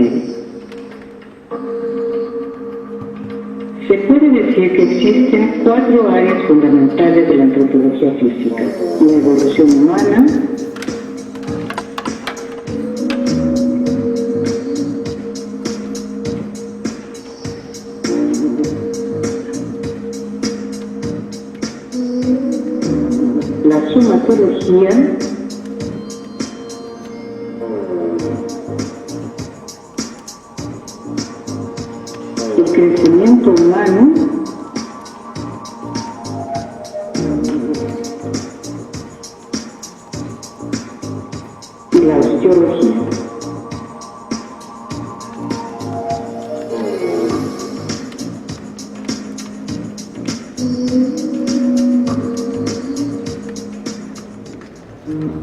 médico. Se puede decir que existen 4 áreas fundamentales de la antropología física: la evolución humana, la somatología, el crecimiento humano y la osteología.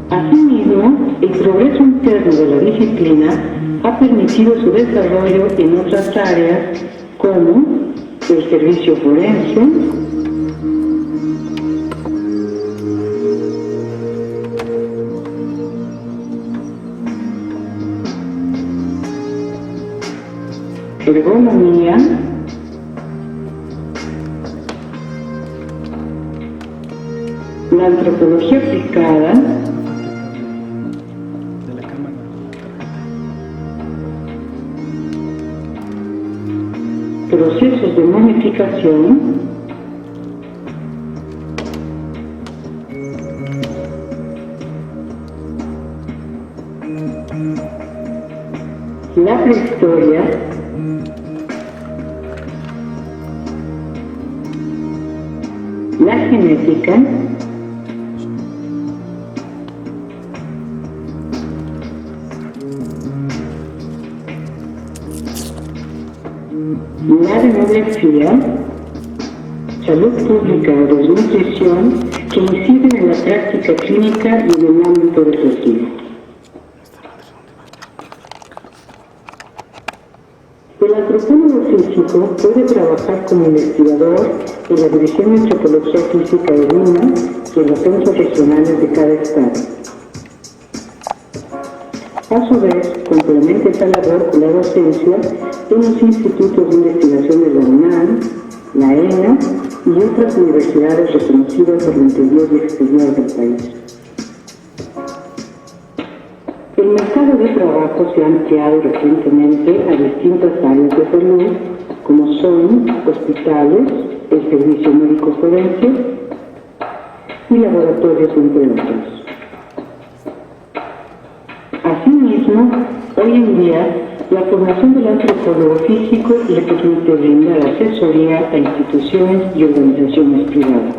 Asimismo, el progreso interno de la disciplina ha permitido su desarrollo en otras áreas como el servicio forense, ergonomía, la antropología aplicada, procesos de momificación, la prehistoria, la genética, la demografía, salud pública o desnutrición, que inciden en la práctica clínica y en el ámbito deportivo. El antropólogo físico puede trabajar como investigador en la División de Antropología Física de Lima y en los centros regionales de cada estado. A su vez, complementa esa labor con la docencia en los institutos de investigación de la UNAM, la ENA y otras universidades reconocidas por el interior y exterior del país. El mercado de trabajo se ha ampliado recientemente a distintas áreas de salud, como son hospitales, el servicio médico forense y laboratorios, entre otros. Asimismo, hoy en día, la formación del antropólogo físico le permite brindar asesoría a instituciones y organizaciones privadas.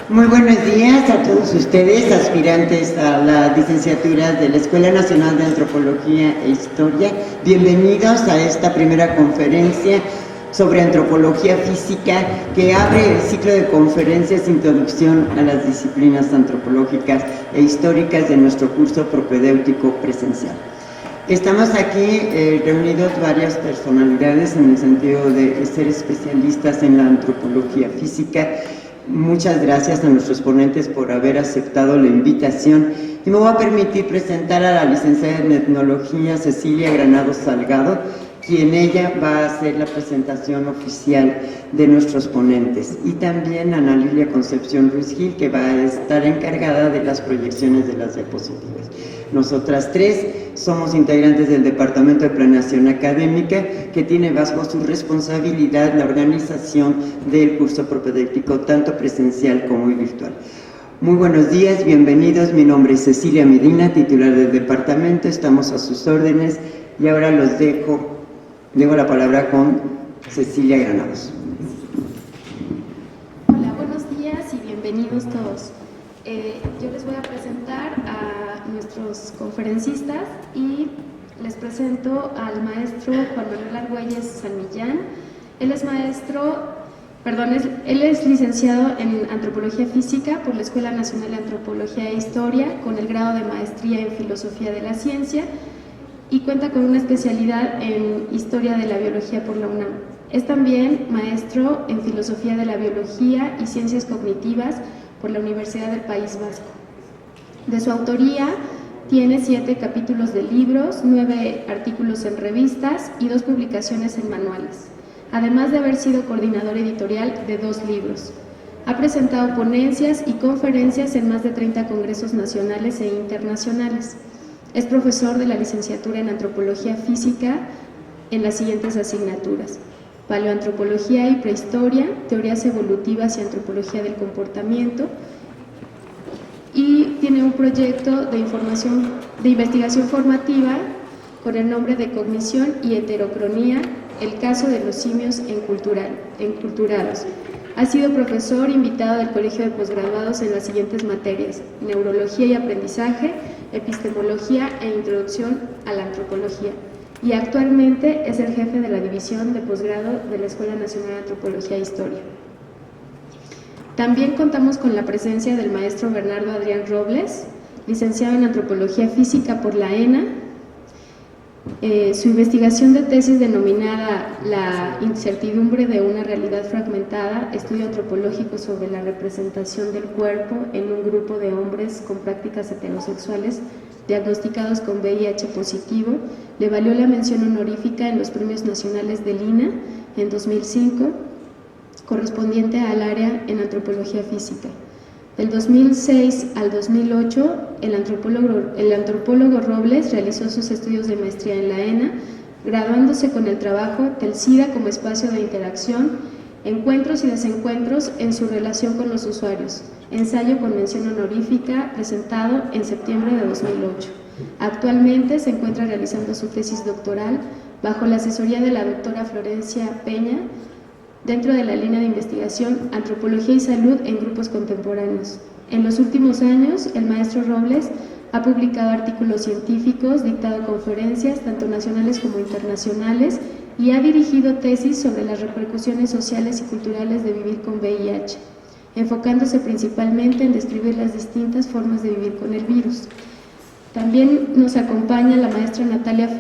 Muy buenos días a todos ustedes, aspirantes a la licenciatura de la Escuela Nacional de Antropología e Historia. Bienvenidos a esta primera conferencia sobre antropología física que abre el ciclo de conferencias Introducción a las disciplinas antropológicas e históricas de nuestro curso propedéutico presencial. Estamos aquí reunidos varias personalidades en el sentido de ser especialistas en la antropología física. Muchas gracias a nuestros ponentes por haber aceptado la invitación y me voy a permitir presentar a la licenciada en etnología Cecilia Granados Salgado. quien ella va a hacer la presentación oficial de nuestros ponentes, y también Ana Lilia Concepción Ruiz Gil, que va a estar encargada de las proyecciones de las diapositivas. Nosotras tres somos integrantes del Departamento de Planeación Académica, que tiene bajo su responsabilidad la organización del curso propedéutico, tanto presencial como virtual. Muy buenos días, bienvenidos. Mi nombre es Cecilia Medina, titular del departamento. Estamos a sus órdenes y ahora los dejo la palabra con Cecilia Granados. Hola, buenos días y bienvenidos todos. Yo les voy a presentar a nuestros conferencistas y les presento al maestro Juan Manuel Argüelles San Millán. Él es licenciado en Antropología Física por la Escuela Nacional de Antropología e Historia, con el grado de Maestría en Filosofía de la Ciencia, y cuenta con una especialidad en Historia de la Biología por la UNAM. Es también maestro en Filosofía de la Biología y Ciencias Cognitivas por la Universidad del País Vasco. De su autoría tiene 7 capítulos de libros, 9 artículos en revistas y 2 publicaciones en manuales, además de haber sido coordinador editorial de 2 libros. Ha presentado ponencias y conferencias en más de 30 congresos nacionales e internacionales. Es profesor de la licenciatura en Antropología Física en las siguientes asignaturas: Paleoantropología y Prehistoria, Teorías Evolutivas y Antropología del Comportamiento, y tiene un proyecto de investigación formativa con el nombre de Cognición y Heterocronía, el caso de los simios enculturados. Ha sido profesor invitado del Colegio de Posgraduados en las siguientes materias: Neurología y Aprendizaje, Epistemología e Introducción a la Antropología, y actualmente es el jefe de la División de Posgrado de la Escuela Nacional de Antropología e Historia. También contamos con la presencia del maestro Bernardo Adrián Robles, licenciado en Antropología Física por la ENA. Su investigación de tesis, denominada La incertidumbre de una realidad fragmentada, estudio antropológico sobre la representación del cuerpo en un grupo de hombres con prácticas heterosexuales diagnosticados con VIH positivo, le valió la mención honorífica en los Premios Nacionales del INAH en 2005, correspondiente al área en Antropología Física. Del 2006 al 2008, el antropólogo Robles realizó sus estudios de maestría en la ENA, graduándose con el trabajo Telcida como espacio de interacción, encuentros y desencuentros en su relación con los usuarios, ensayo con mención honorífica presentado en septiembre de 2008. Actualmente se encuentra realizando su tesis doctoral bajo la asesoría de la doctora Florencia Peña, dentro de la línea de investigación Antropología y Salud en Grupos Contemporáneos. En los últimos años, el maestro Robles ha publicado artículos científicos, dictado conferencias, tanto nacionales como internacionales, y ha dirigido tesis sobre las repercusiones sociales y culturales de vivir con VIH, enfocándose principalmente en describir las distintas formas de vivir con el virus. También nos acompaña la maestra Natalia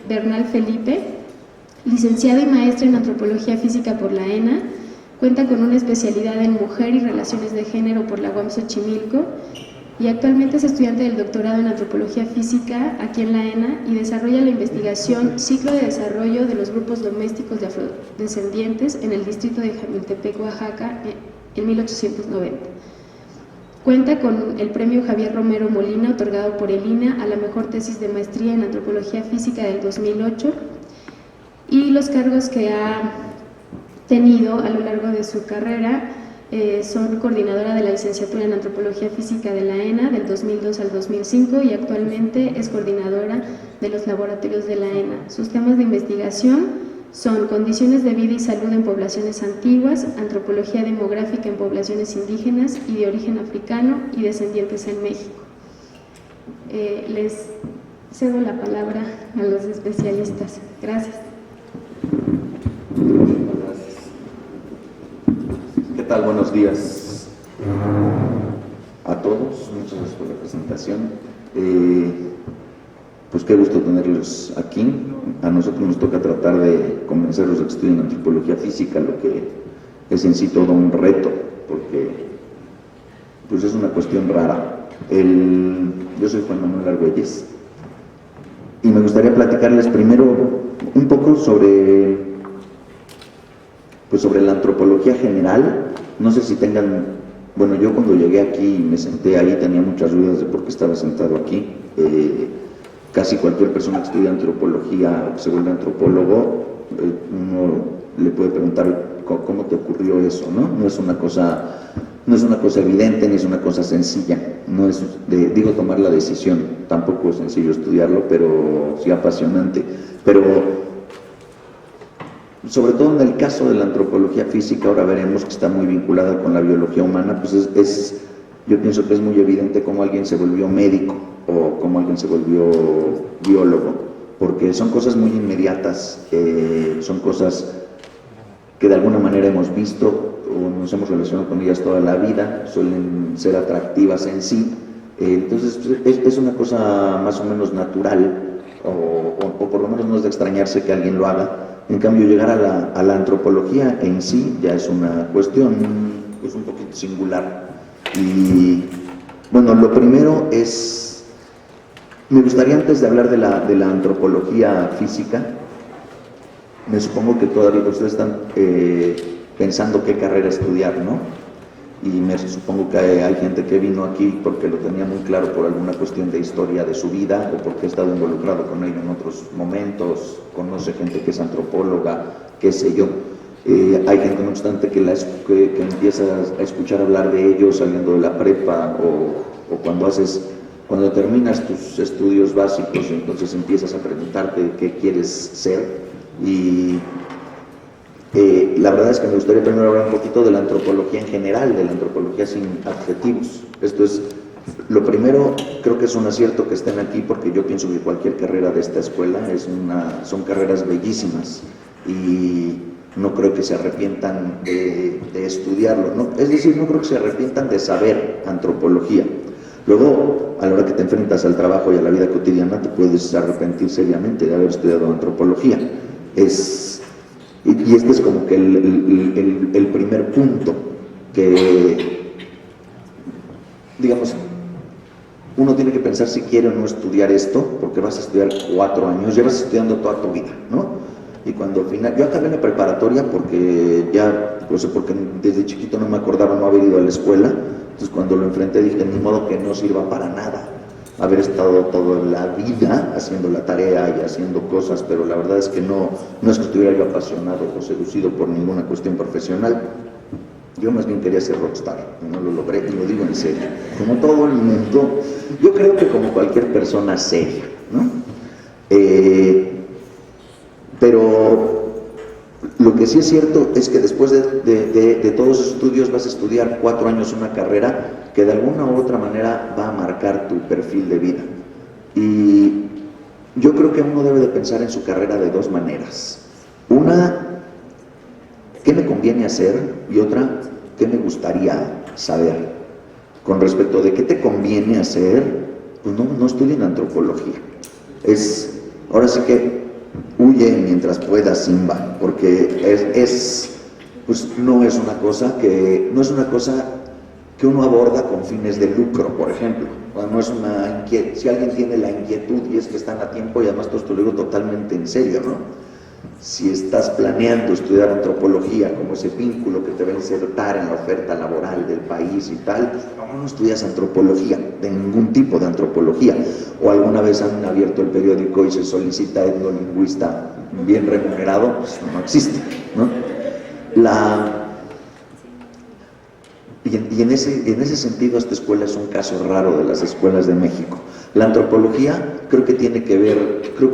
Bernal Felipe, licenciada y maestra en Antropología Física por la ENA, cuenta con una especialidad en Mujer y Relaciones de Género por la UAM Xochimilco, y actualmente es estudiante del doctorado en Antropología Física aquí en la ENA, y desarrolla la investigación Ciclo de Desarrollo de los Grupos Domésticos de Afrodescendientes en el distrito de Jamiltepec, Oaxaca, en 1890. Cuenta con el premio Javier Romero Molina, otorgado por el INAH a la mejor tesis de maestría en Antropología Física del 2008, y los cargos que ha tenido a lo largo de su carrera son coordinadora de la licenciatura en Antropología Física de la ENA del 2002 al 2005, y actualmente es coordinadora de los laboratorios de la ENA. Sus temas de investigación son condiciones de vida y salud en poblaciones antiguas, antropología demográfica en poblaciones indígenas y de origen africano y descendientes en México. Les cedo la palabra a los especialistas. Gracias. Gracias. ¿Qué tal? Buenos días a todos. Muchas gracias por la presentación. Pues qué gusto tenerlos aquí. A nosotros nos toca tratar de convencerlos de que estudien Antropología Física, lo que es en sí todo un reto, porque pues es una cuestión rara. Yo soy Juan Manuel Argüelles. y me gustaría platicarles primero un poco sobre la antropología general. No sé si tengan, bueno, yo cuando llegué aquí y me senté ahí tenía muchas dudas de por qué estaba sentado aquí. Casi cualquier persona que estudia antropología o que se vuelve antropólogo, uno le puede preguntar cómo te ocurrió eso, ¿no? No es una cosa evidente ni es una cosa sencilla. No es, digo, tomar la decisión. Tampoco es sencillo estudiarlo, pero sí apasionante. Pero sobre todo en el caso de la antropología física, ahora veremos que está muy vinculada con la biología humana, pues yo pienso que es muy evidente cómo alguien se volvió médico o cómo alguien se volvió biólogo, porque son cosas muy inmediatas, son cosas que de alguna manera hemos visto o nos hemos relacionado con ellas toda la vida, suelen ser atractivas en sí, entonces es una cosa más o menos natural, o por lo menos no es de extrañarse que alguien lo haga. En cambio, llegar a la antropología en sí ya es una cuestión pues, un poquito singular. Y bueno, lo primero es, me gustaría antes de hablar de la antropología física, me supongo que todavía ustedes están pensando qué carrera estudiar, ¿no? Y me supongo que hay gente que vino aquí porque lo tenía muy claro por alguna cuestión de historia de su vida o porque ha estado involucrado con ello en otros momentos, conoce gente que es antropóloga, qué sé yo. Hay gente, no obstante, que empieza a escuchar hablar de ello saliendo de la prepa o cuando terminas tus estudios básicos, entonces empiezas a preguntarte qué quieres ser. Y la verdad es que me gustaría primero hablar un poquito de la antropología en general, de la antropología sin adjetivos. Esto es, lo primero, creo que es un acierto que estén aquí porque yo pienso que cualquier carrera de esta escuela son carreras bellísimas y no creo que se arrepientan de estudiarlo, ¿no? Es decir, no creo que se arrepientan de saber antropología. Luego, a la hora que te enfrentas al trabajo y a la vida cotidiana, te puedes arrepentir seriamente de haber estudiado antropología. Y este es como que el primer punto que, digamos, uno tiene que pensar si quiere o no estudiar esto, porque vas a estudiar 4 años, llevas estudiando toda tu vida, ¿no? Y cuando al final, yo acabé en la preparatoria porque porque desde chiquito no me acordaba no haber ido a la escuela, entonces cuando lo enfrenté dije, ni modo que no sirva para nada haber estado toda la vida haciendo la tarea y haciendo cosas, pero la verdad es que no es que estuviera yo apasionado o seducido por ninguna cuestión profesional. Yo más bien quería ser rockstar, y no lo logré, y lo digo en serio. Como todo el mundo, yo creo que como cualquier persona seria, ¿no? Pero lo que sí es cierto es que después de todos los estudios vas a estudiar 4 años una carrera que de alguna u otra manera va a marcar tu perfil de vida. Y yo creo que uno debe de pensar en su carrera de 2 maneras. Una, ¿qué me conviene hacer? Y otra, ¿qué me gustaría saber? Con respecto de qué te conviene hacer, pues no estudien antropología. Ahora sí que huye mientras puedas, Simba, porque pues no es una cosa que uno aborda con fines de lucro, por ejemplo. No es si alguien tiene la inquietud y es que están a tiempo, y además todo esto lo digo totalmente en serio, ¿no? Si estás planeando estudiar antropología como ese vínculo que te va a insertar en la oferta laboral del país y tal, pues no estudias antropología, de ningún tipo de antropología. O alguna vez han abierto el periódico y se solicita etnolingüista bien remunerado, pues no existe, ¿no? Y en ese sentido esta escuela es un caso raro de las escuelas de México. La antropología creo que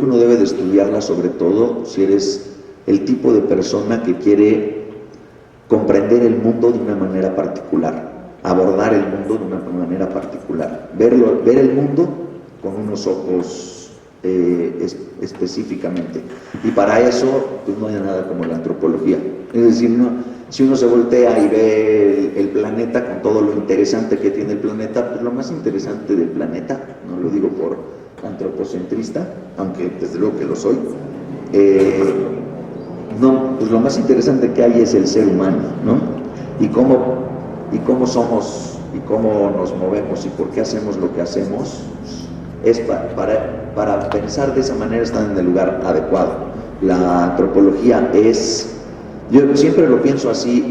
uno debe de estudiarla sobre todo si eres el tipo de persona que quiere comprender el mundo de una manera particular, abordar el mundo de una manera particular, ver el mundo con unos ojos específicamente. Y para eso pues no hay nada como la antropología. Es decir, si uno se voltea y ve el planeta con todo lo interesante que tiene el planeta, pues lo más interesante del planeta, no lo digo por antropocentrista, aunque desde luego que lo soy, pues lo más interesante que hay es el ser humano, ¿no? Y cómo somos, y cómo nos movemos, y por qué hacemos lo que hacemos, es para para pensar de esa manera están en el lugar adecuado. La antropología es, yo siempre lo pienso así,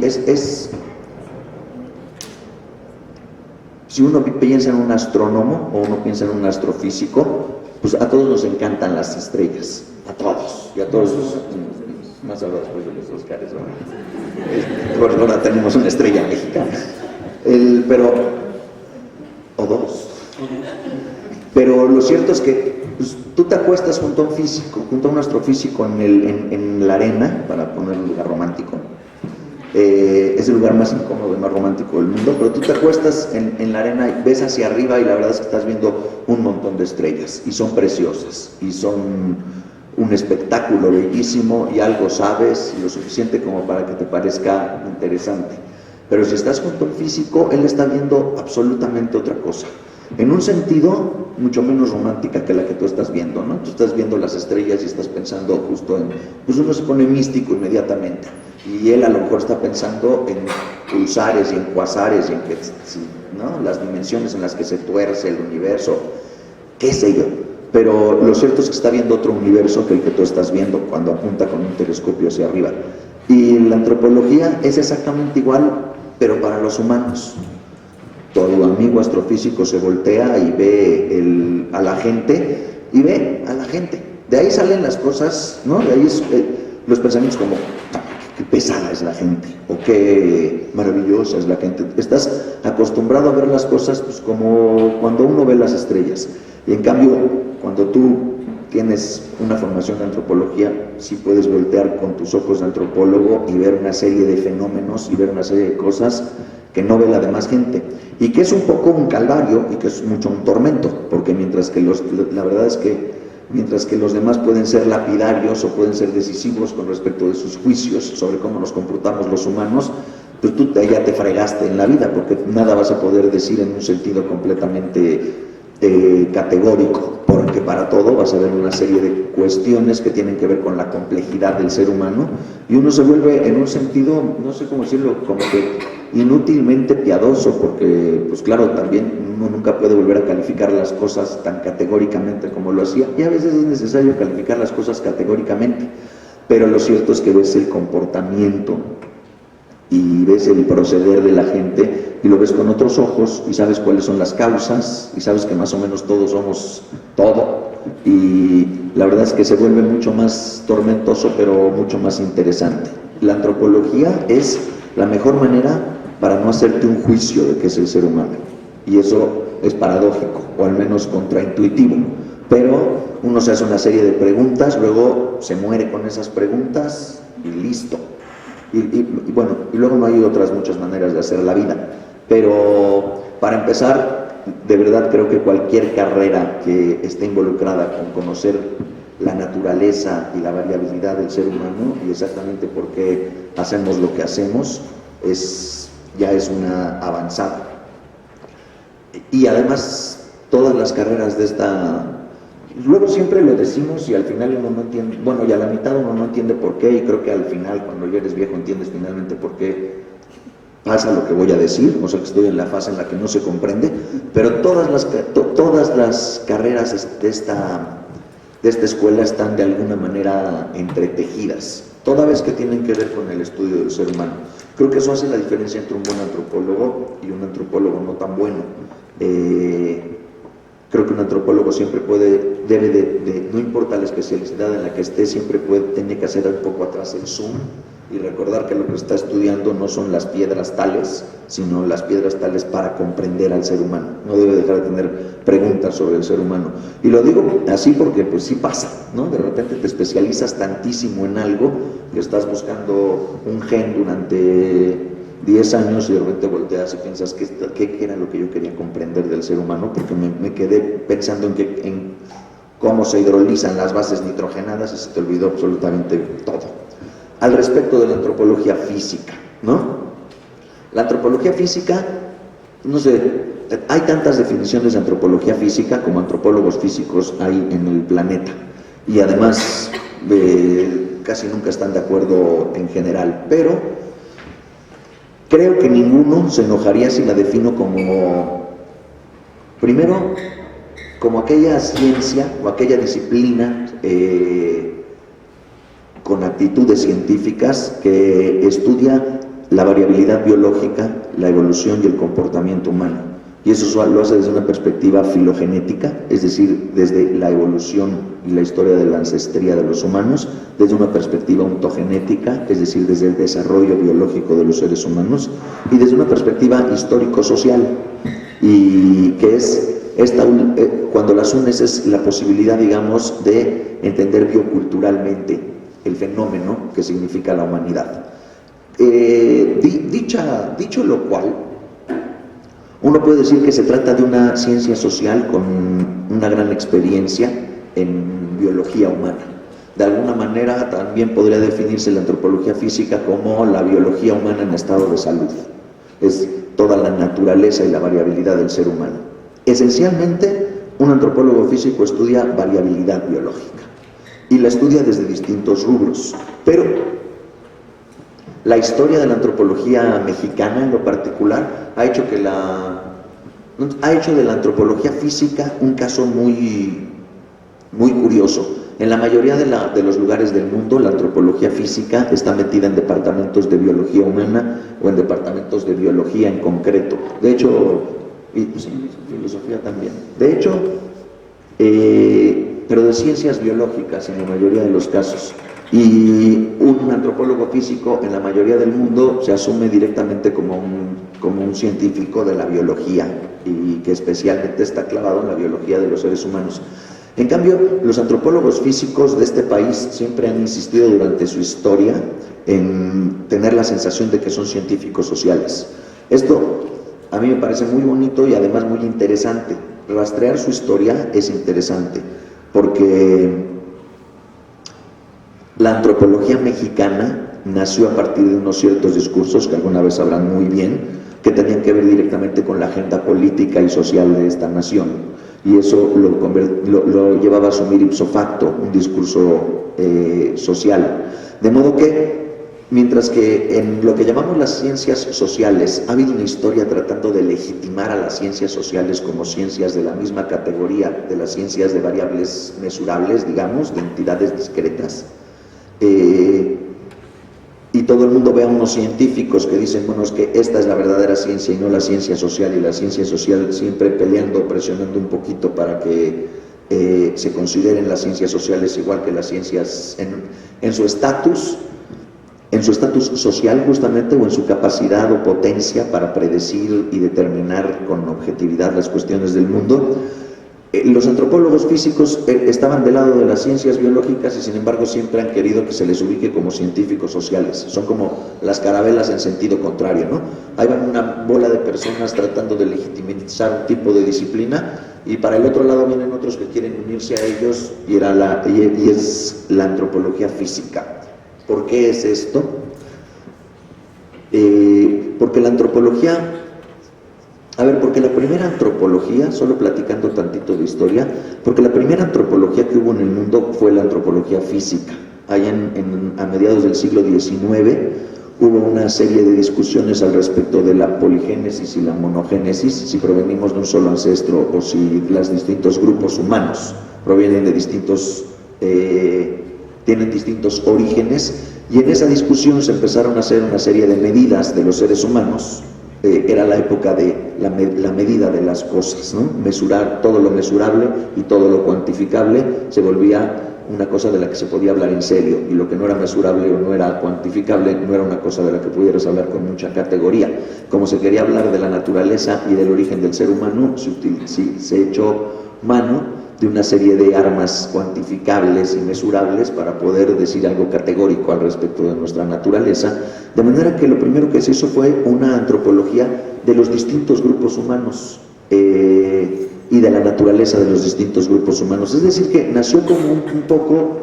si uno piensa en un astrónomo o uno piensa en un astrofísico, pues a todos nos encantan las estrellas, a todos, y a todos, más ahora después de los Óscares, bueno, ahora tenemos una estrella mexicana, o dos, pero lo cierto es que pues, tú te acuestas junto a un físico, junto a un astrofísico en la arena, para poner un lugar romántico. Es el lugar más incómodo y más romántico del mundo, pero tú te acuestas en la arena y ves hacia arriba y la verdad es que estás viendo un montón de estrellas y son preciosas y son un espectáculo bellísimo y algo sabes lo suficiente como para que te parezca interesante. Pero si estás junto al físico, él está viendo absolutamente otra cosa. En un sentido, mucho menos romántica que la que tú estás viendo, ¿no? Tú estás viendo las estrellas y estás pensando justo en... Pues uno se pone místico inmediatamente. Y él a lo mejor está pensando en pulsares y en cuasares y en que, ¿no? Las dimensiones en las que se tuerce el universo, qué sé yo. Pero lo cierto es que está viendo otro universo que el que tú estás viendo cuando apunta con un telescopio hacia arriba. Y la antropología es exactamente igual, pero para los humanos. Tu amigo astrofísico se voltea y ve a la gente, De ahí salen las cosas, ¿no? De ahí los pensamientos como, qué pesada es la gente, o qué maravillosa es la gente. Estás acostumbrado a ver las cosas pues, como cuando uno ve las estrellas. Y en cambio, cuando tú tienes una formación de antropología, sí puedes voltear con tus ojos de antropólogo y ver una serie de fenómenos y ver una serie de cosas que no ve la demás gente. Y que es un poco un calvario y que es mucho un tormento, porque la verdad es que mientras que los demás pueden ser lapidarios o pueden ser decisivos con respecto de sus juicios sobre cómo nos comportamos los humanos, pues tú ya te fregaste en la vida, porque nada vas a poder decir en un sentido completamente categórico, porque para todo vas a ver una serie de cuestiones que tienen que ver con la complejidad del ser humano, y uno se vuelve en un sentido, no sé cómo decirlo, como que inútilmente piadoso, porque pues claro, también uno nunca puede volver a calificar las cosas tan categóricamente como lo hacía, y a veces es necesario calificar las cosas categóricamente, pero lo cierto es que ves el comportamiento y ves el proceder de la gente y lo ves con otros ojos y sabes cuáles son las causas y sabes que más o menos todos somos todo, y la verdad es que se vuelve mucho más tormentoso pero mucho más interesante. La antropología es la mejor manera para no hacerte un juicio de qué es el ser humano, y eso es paradójico o al menos contraintuitivo, pero uno se hace una serie de preguntas, luego se muere con esas preguntas y listo. Y bueno, y luego no hay otras muchas maneras de hacer la vida, pero para empezar, de verdad creo que cualquier carrera que esté involucrada con conocer la naturaleza y la variabilidad del ser humano y exactamente por qué hacemos lo que hacemos, ya es una avanzada. Y además, todas las carreras de esta... Luego siempre lo decimos y al final uno no entiende, bueno, y a la mitad uno no entiende por qué, y creo que al final, cuando ya eres viejo, entiendes finalmente por qué pasa lo que voy a decir, o sea que estoy en la fase en la que no se comprende, pero todas las carreras de esta escuela están de alguna manera entretejidas, toda vez que tienen que ver con el estudio del ser humano. Creo que eso hace la diferencia entre un buen antropólogo y un antropólogo no tan bueno. Creo que un antropólogo siempre no importa la especialidad en la que esté, siempre tiene que hacer un poco atrás el zoom y recordar que lo que está estudiando no son las piedras tales, sino las piedras tales para comprender al ser humano. No debe dejar de tener preguntas sobre el ser humano. Y lo digo así porque pues sí pasa, ¿no? De repente te especializas tantísimo en algo que estás buscando un gen durante 10 años y de repente volteas y piensas qué era lo que yo quería comprender del ser humano, porque me quedé pensando en cómo se hidrolizan las bases nitrogenadas y se te olvidó absolutamente todo. Al respecto de la antropología física, ¿no? La antropología física, no sé, hay tantas definiciones de antropología física como antropólogos físicos hay en el planeta, y además casi nunca están de acuerdo en general, pero creo que ninguno se enojaría si la defino como, primero, como aquella ciencia o aquella disciplina con actitudes científicas que estudia la variabilidad biológica, la evolución y el comportamiento humano. Y eso lo hace desde una perspectiva filogenética, es decir, desde la evolución y la historia de la ancestría de los humanos, desde una perspectiva ontogenética, es decir, desde el desarrollo biológico de los seres humanos, y desde una perspectiva histórico-social, y que es cuando las unes es la posibilidad, digamos, de entender bioculturalmente el fenómeno que significa la humanidad. Dicho lo cual, uno puede decir que se trata de una ciencia social con una gran experiencia en biología humana. De alguna manera también podría definirse la antropología física como la biología humana en estado de salud. Es toda la naturaleza y la variabilidad del ser humano. Esencialmente, un antropólogo físico estudia variabilidad biológica y la estudia desde distintos rubros, pero la historia de la antropología mexicana en lo particular ha hecho de la antropología física un caso muy curioso. En la mayoría de los lugares del mundo, la antropología física está metida en departamentos de biología humana o en departamentos de biología en concreto. De hecho, y sí, filosofía también. De hecho, pero de ciencias biológicas en la mayoría de los casos. Y un antropólogo físico en la mayoría del mundo se asume directamente como un científico de la biología y que especialmente está clavado en la biología de los seres humanos. En cambio, los antropólogos físicos de este país siempre han insistido durante su historia en tener la sensación de que son científicos sociales. Esto a mí me parece muy bonito y además muy interesante. Rastrear su historia es interesante porque la antropología mexicana nació a partir de unos ciertos discursos que alguna vez sabrán muy bien, que tenían que ver directamente con la agenda política y social de esta nación. Y eso lo llevaba a asumir ipso facto, un discurso social. De modo que, mientras que en lo que llamamos las ciencias sociales ha habido una historia tratando de legitimar a las ciencias sociales como ciencias de la misma categoría de las ciencias de variables mesurables, digamos, de entidades discretas, y todo el mundo ve a unos científicos que dicen, bueno, es que esta es la verdadera ciencia y no la ciencia social, y la ciencia social siempre peleando, presionando un poquito para que se consideren las ciencias sociales igual que las ciencias en su estatus social justamente, o en su capacidad o potencia para predecir y determinar con objetividad las cuestiones del mundo. Los antropólogos físicos estaban del lado de las ciencias biológicas y sin embargo siempre han querido que se les ubique como científicos sociales. Son como las carabelas en sentido contrario, ¿no? Ahí van una bola de personas tratando de legitimizar un tipo de disciplina y para el otro lado vienen otros que quieren unirse a ellos y es la antropología física. ¿Por qué es esto? Porque la antropología... porque la primera antropología, solo platicando tantito de historia, porque la primera antropología que hubo en el mundo fue la antropología física. Allá a mediados del siglo XIX hubo una serie de discusiones al respecto de la poligénesis y la monogénesis, si provenimos de un solo ancestro o si los distintos grupos humanos provienen de tienen distintos orígenes, y en esa discusión se empezaron a hacer una serie de medidas de los seres humanos. Era la época de la medida de las cosas, ¿no? Mesurar todo lo mesurable y todo lo cuantificable se volvía una cosa de la que se podía hablar en serio, y lo que no era mesurable o no era cuantificable no era una cosa de la que pudieras hablar con mucha categoría. Como se quería hablar de la naturaleza y del origen del ser humano, se echó mano de una serie de armas cuantificables y mesurables para poder decir algo categórico al respecto de nuestra naturaleza, de manera que lo primero que se hizo fue una antropología de los distintos grupos humanos y de la naturaleza de los distintos grupos humanos. Es decir, que nació como un poco,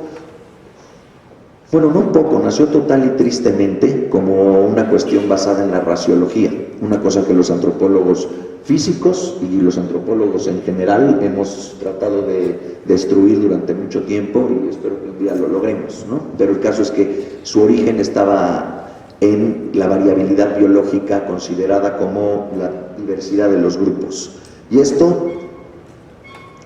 bueno, no un poco, nació total y tristemente como una cuestión basada en la raciología, una cosa que los antropólogos físicos y los antropólogos en general hemos tratado de destruir durante mucho tiempo, y espero que un día lo logremos, ¿no? Pero el caso es que su origen estaba en la variabilidad biológica considerada como la diversidad de los grupos. Y esto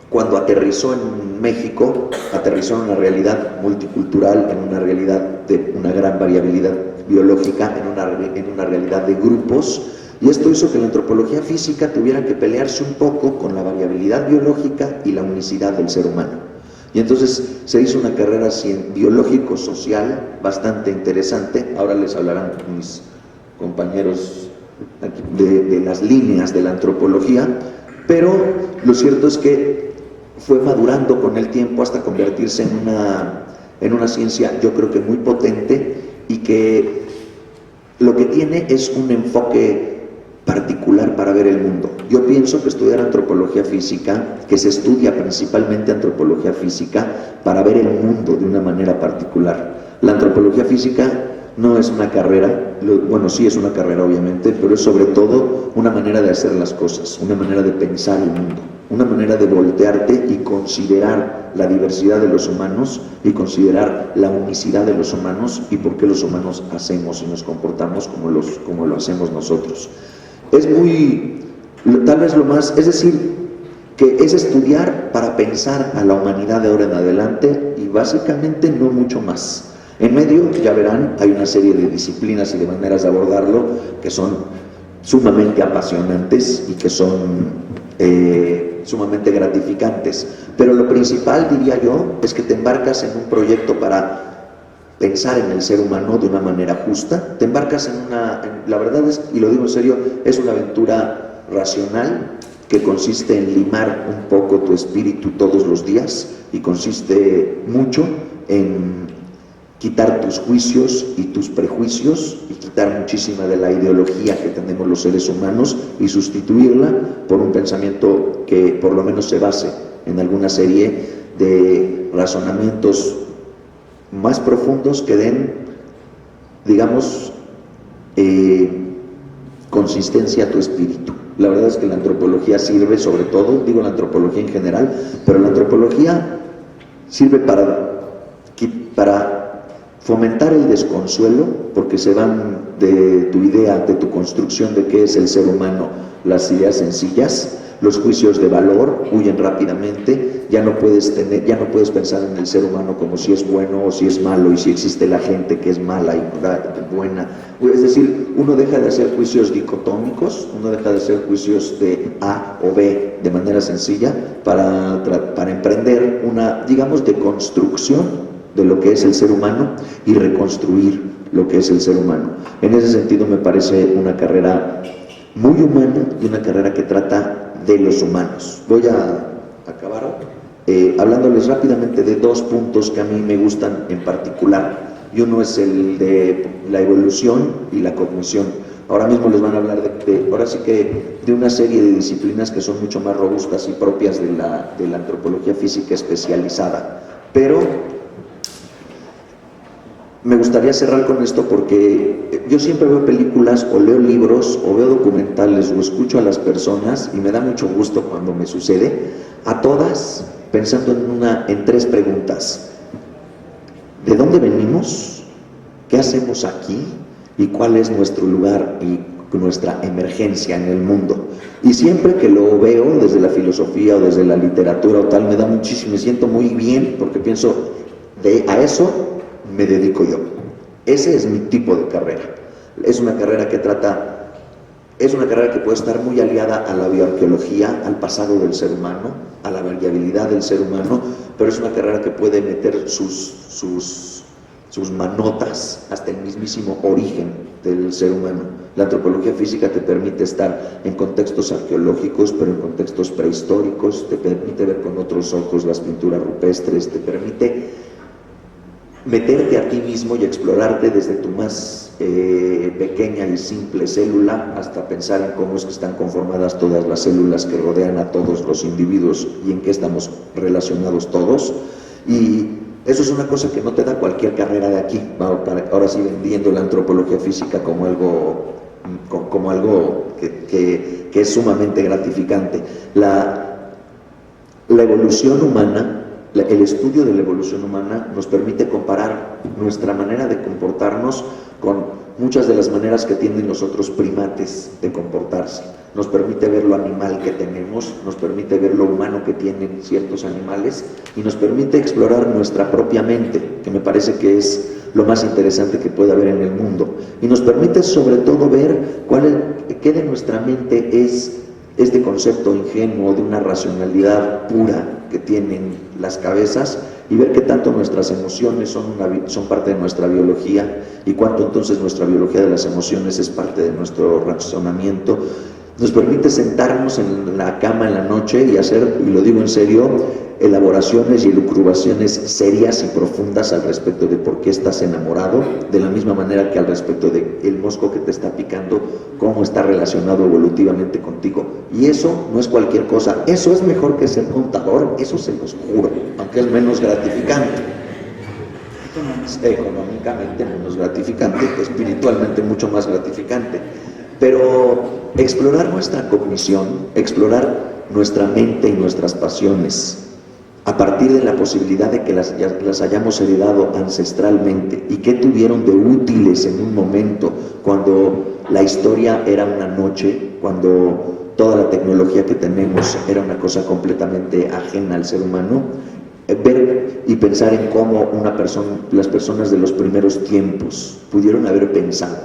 cuando aterrizó en México, aterrizó en una realidad multicultural, en una realidad de una gran variabilidad biológica, en una realidad de grupos, y esto hizo que la antropología física tuviera que pelearse un poco con la variabilidad biológica y la unicidad del ser humano. Y entonces se hizo una carrera biológico-social bastante interesante. Ahora les hablarán mis compañeros de las líneas de la antropología, pero lo cierto es que fue madurando con el tiempo hasta convertirse en una ciencia, yo creo que muy potente, y que lo que tiene es un enfoque particular para ver el mundo. Yo pienso que estudiar antropología física, que se estudia principalmente antropología física para ver el mundo de una manera particular. La antropología física no es una carrera, bueno, sí es una carrera obviamente, pero es sobre todo una manera de hacer las cosas, una manera de pensar el mundo, una manera de voltearte y considerar la diversidad de los humanos y considerar la unicidad de los humanos y por qué los humanos hacemos y nos comportamos como lo hacemos nosotros. Es muy, tal vez lo más, es decir, que es estudiar para pensar a la humanidad de ahora en adelante y básicamente no mucho más. En medio, ya verán, hay una serie de disciplinas y de maneras de abordarlo que son sumamente apasionantes y que son sumamente gratificantes. Pero lo principal, diría yo, es que te embarcas en un proyecto para pensar en el ser humano de una manera justa. Te embarcas la verdad es, y lo digo en serio, es una aventura racional que consiste en limar un poco tu espíritu todos los días y consiste mucho en quitar tus juicios y tus prejuicios y quitar muchísima de la ideología que tenemos los seres humanos y sustituirla por un pensamiento que por lo menos se base en alguna serie de razonamientos más profundos que den, digamos, consistencia a tu espíritu. La verdad es que la antropología sirve, sobre todo, digo la antropología en general, pero la antropología sirve para fomentar el desconsuelo, porque se van de tu idea, de tu construcción de qué es el ser humano, las ideas sencillas, los juicios de valor huyen rápidamente, ya no puedes pensar en el ser humano como si es bueno o si es malo, y si existe la gente que es mala y buena. Es decir, uno deja de hacer juicios dicotómicos, uno deja de hacer juicios de A o B de manera sencilla para emprender una, digamos, deconstrucción de lo que es el ser humano y reconstruir lo que es el ser humano. En ese sentido me parece una carrera muy humana y una carrera que trata de los humanos. Voy a acabar hablándoles rápidamente de dos puntos que a mí me gustan en particular, y uno es el de la evolución y la cognición. Ahora mismo les van a hablar ahora sí que de una serie de disciplinas que son mucho más robustas y propias de la antropología física especializada, pero me gustaría cerrar con esto porque yo siempre veo películas o leo libros o veo documentales o escucho a las personas, y me da mucho gusto cuando me sucede, a todas pensando en tres preguntas: ¿de dónde venimos? ¿Qué hacemos aquí? ¿Y cuál es nuestro lugar y nuestra emergencia en el mundo? Y siempre que lo veo desde la filosofía o desde la literatura o tal, me da muchísimo, me siento muy bien, porque pienso, a eso me dedico yo. Ese es mi tipo de carrera. Es una carrera que puede estar muy aliada a la bioarqueología, al pasado del ser humano, a la variabilidad del ser humano, pero es una carrera que puede meter sus manotas hasta el mismísimo origen del ser humano. La antropología física te permite estar en contextos arqueológicos, pero en contextos prehistóricos, te permite ver con otros ojos las pinturas rupestres, te permite meterte a ti mismo y explorarte desde tu más pequeña y simple célula hasta pensar en cómo es que están conformadas todas las células que rodean a todos los individuos y en qué estamos relacionados todos. Y eso es una cosa que no te da cualquier carrera de aquí. Ahora sí, vendiendo la antropología física como algo que es sumamente gratificante. La evolución humana, el estudio de la evolución humana nos permite comparar nuestra manera de comportarnos con muchas de las maneras que tienen los otros primates de comportarse. Nos permite ver lo animal que tenemos, nos permite ver lo humano que tienen ciertos animales y nos permite explorar nuestra propia mente, que me parece que es lo más interesante que puede haber en el mundo. Y nos permite sobre todo ver qué de nuestra mente es este concepto ingenuo de una racionalidad pura que tienen las cabezas y ver qué tanto nuestras emociones son parte de nuestra biología y cuánto entonces nuestra biología de las emociones es parte de nuestro razonamiento. Nos permite sentarnos en la cama en la noche y hacer, y lo digo en serio, elaboraciones y elucubraciones serias y profundas al respecto de por qué estás enamorado, de la misma manera que al respecto de el mosco que te está picando, cómo está relacionado evolutivamente contigo. Y eso no es cualquier cosa, eso es mejor que ser contador, eso se los juro, aunque es menos gratificante. Económicamente menos gratificante, espiritualmente mucho más gratificante. Pero explorar nuestra cognición, explorar nuestra mente y nuestras pasiones, a partir de la posibilidad de que las hayamos heredado ancestralmente y qué tuvieron de útiles en un momento cuando la historia era una noche, cuando toda la tecnología que tenemos era una cosa completamente ajena al ser humano, ver y pensar en cómo las personas de los primeros tiempos pudieron haber pensado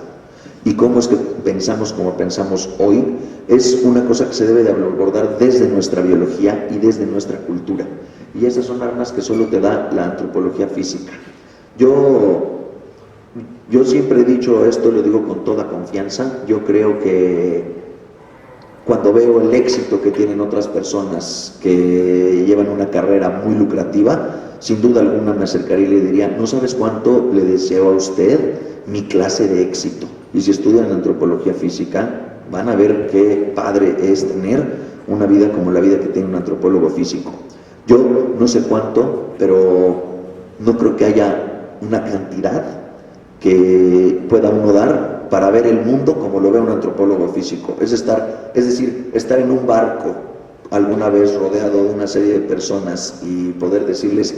y cómo es que pensamos como pensamos hoy, es una cosa que se debe de abordar desde nuestra biología y desde nuestra cultura. Y esas son armas que solo te da la antropología física. Yo siempre he dicho esto, lo digo con toda confianza, yo creo que cuando veo el éxito que tienen otras personas que llevan una carrera muy lucrativa, sin duda alguna me acercaría y le diría, no sabes cuánto le deseo a usted mi clase de éxito. Y si estudian antropología física, van a ver qué padre es tener una vida como la vida que tiene un antropólogo físico. Yo no sé cuánto, pero no creo que haya una cantidad que pueda uno dar para ver el mundo como lo ve un antropólogo físico. Es decir, estar en un barco alguna vez rodeado de una serie de personas y poder decirles,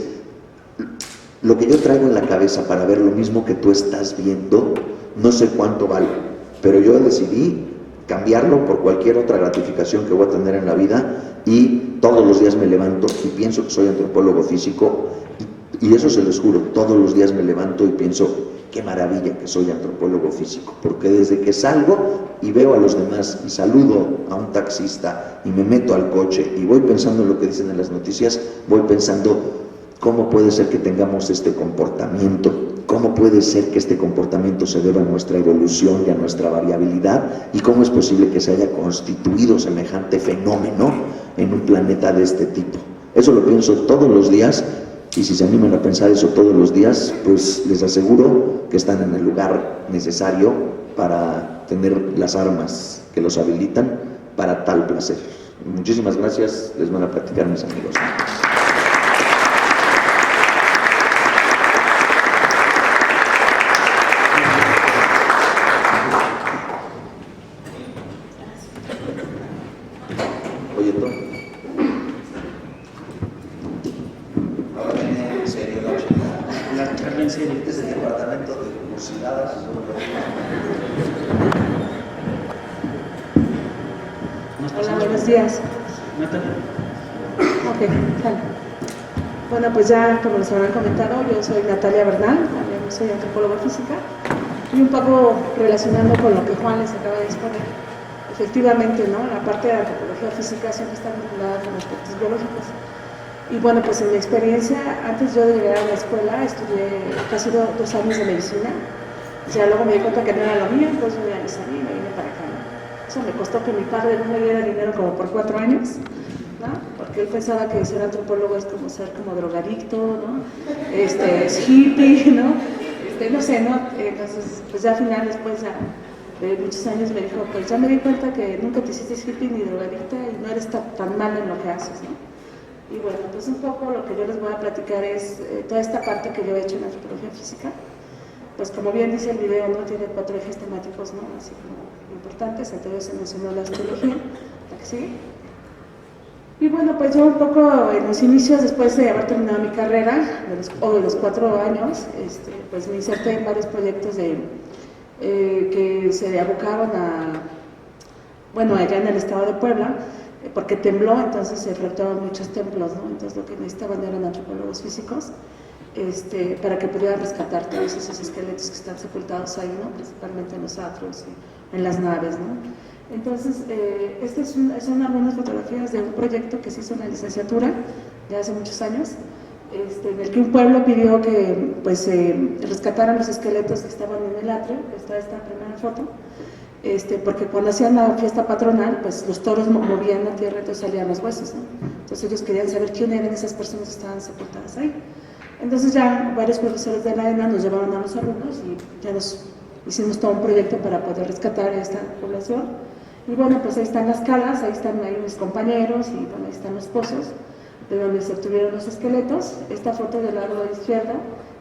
lo que yo traigo en la cabeza para ver lo mismo que tú estás viendo, no sé cuánto vale, pero yo decidí cambiarlo por cualquier otra gratificación que voy a tener en la vida y todos los días me levanto y pienso que soy antropólogo físico y eso se los juro, todos los días me levanto y pienso qué maravilla que soy antropólogo físico, porque desde que salgo y veo a los demás y saludo a un taxista y me meto al coche y voy pensando en lo que dicen en las noticias, voy pensando cómo puede ser que tengamos este comportamiento, cómo puede ser que este comportamiento se deba a nuestra evolución y a nuestra variabilidad y cómo es posible que se haya constituido semejante fenómeno en un planeta de este tipo. Eso lo pienso todos los días y si se animan a pensar eso todos los días, pues les aseguro que están en el lugar necesario para tener las armas que los habilitan para tal placer. Muchísimas gracias, les van a platicar mis amigos. Oye, Tom. Ahora viene en serio la charla. La charla en serio. Desde el departamento de cursiladas. Hola, buenos días. Ok, sale. Bueno, pues ya como les habrán comentado, yo soy Natalia Bernal, también soy antropóloga física y un poco relacionando con lo que Juan les acaba de exponer. Efectivamente, ¿no? La parte de la antropología física siempre está vinculada con aspectos biológicos. Y bueno, pues en mi experiencia, antes yo de llegar a la escuela, estudié casi 2 años de medicina. Ya luego me di cuenta que no era lo mío, entonces yo me salí y me vine para acá, ¿no? Eso me costó que mi padre no me diera dinero como por 4 años, ¿no? Porque él pensaba que ser antropólogo es como ser como drogadicto, ¿no? Es hippie, ¿no? No sé, ¿no? Entonces, pues ya al final, después de muchos años me dijo, pues ya me di cuenta que nunca te hiciste hippie ni drogadicta y no eres tan malo en lo que haces, ¿no? Y bueno, pues un poco lo que yo les voy a platicar es toda esta parte que yo he hecho en antropología física. Pues como bien dice el video, ¿no? Tiene 4 ejes temáticos, ¿no? Así como importantes. Entonces se mencionó la astrología, la que sigue. Y bueno, pues yo un poco en los inicios, después de haber terminado mi carrera, de los 4 años, pues me inserté en varios proyectos de que se abocaron bueno, allá en el estado de Puebla, porque tembló, entonces se fluctuaban muchos templos, ¿no? Entonces lo que necesitaban eran antropólogos físicos para que pudieran rescatar todos esos esqueletos que están sepultados ahí, ¿no? Principalmente en los atrios y en las naves, ¿no? Entonces, estas son algunas fotografías de un proyecto que se hizo en la licenciatura ya hace muchos años, en el que un pueblo pidió que pues, rescataran los esqueletos que estaban en el atrio. Está esta primera foto, porque cuando hacían la fiesta patronal, pues los toros movían la tierra, entonces salían los huesos, ¿no? Entonces ellos querían saber quién eran esas personas que estaban sepultadas ahí. Entonces ya varios profesores de la ENA nos llevaron a los alumnos y ya nos hicimos todo un proyecto para poder rescatar esta población. Y bueno, pues ahí están las calas, ahí están mis compañeros y bueno, ahí están los pozos de donde se obtuvieron los esqueletos. Esta foto del lado izquierdo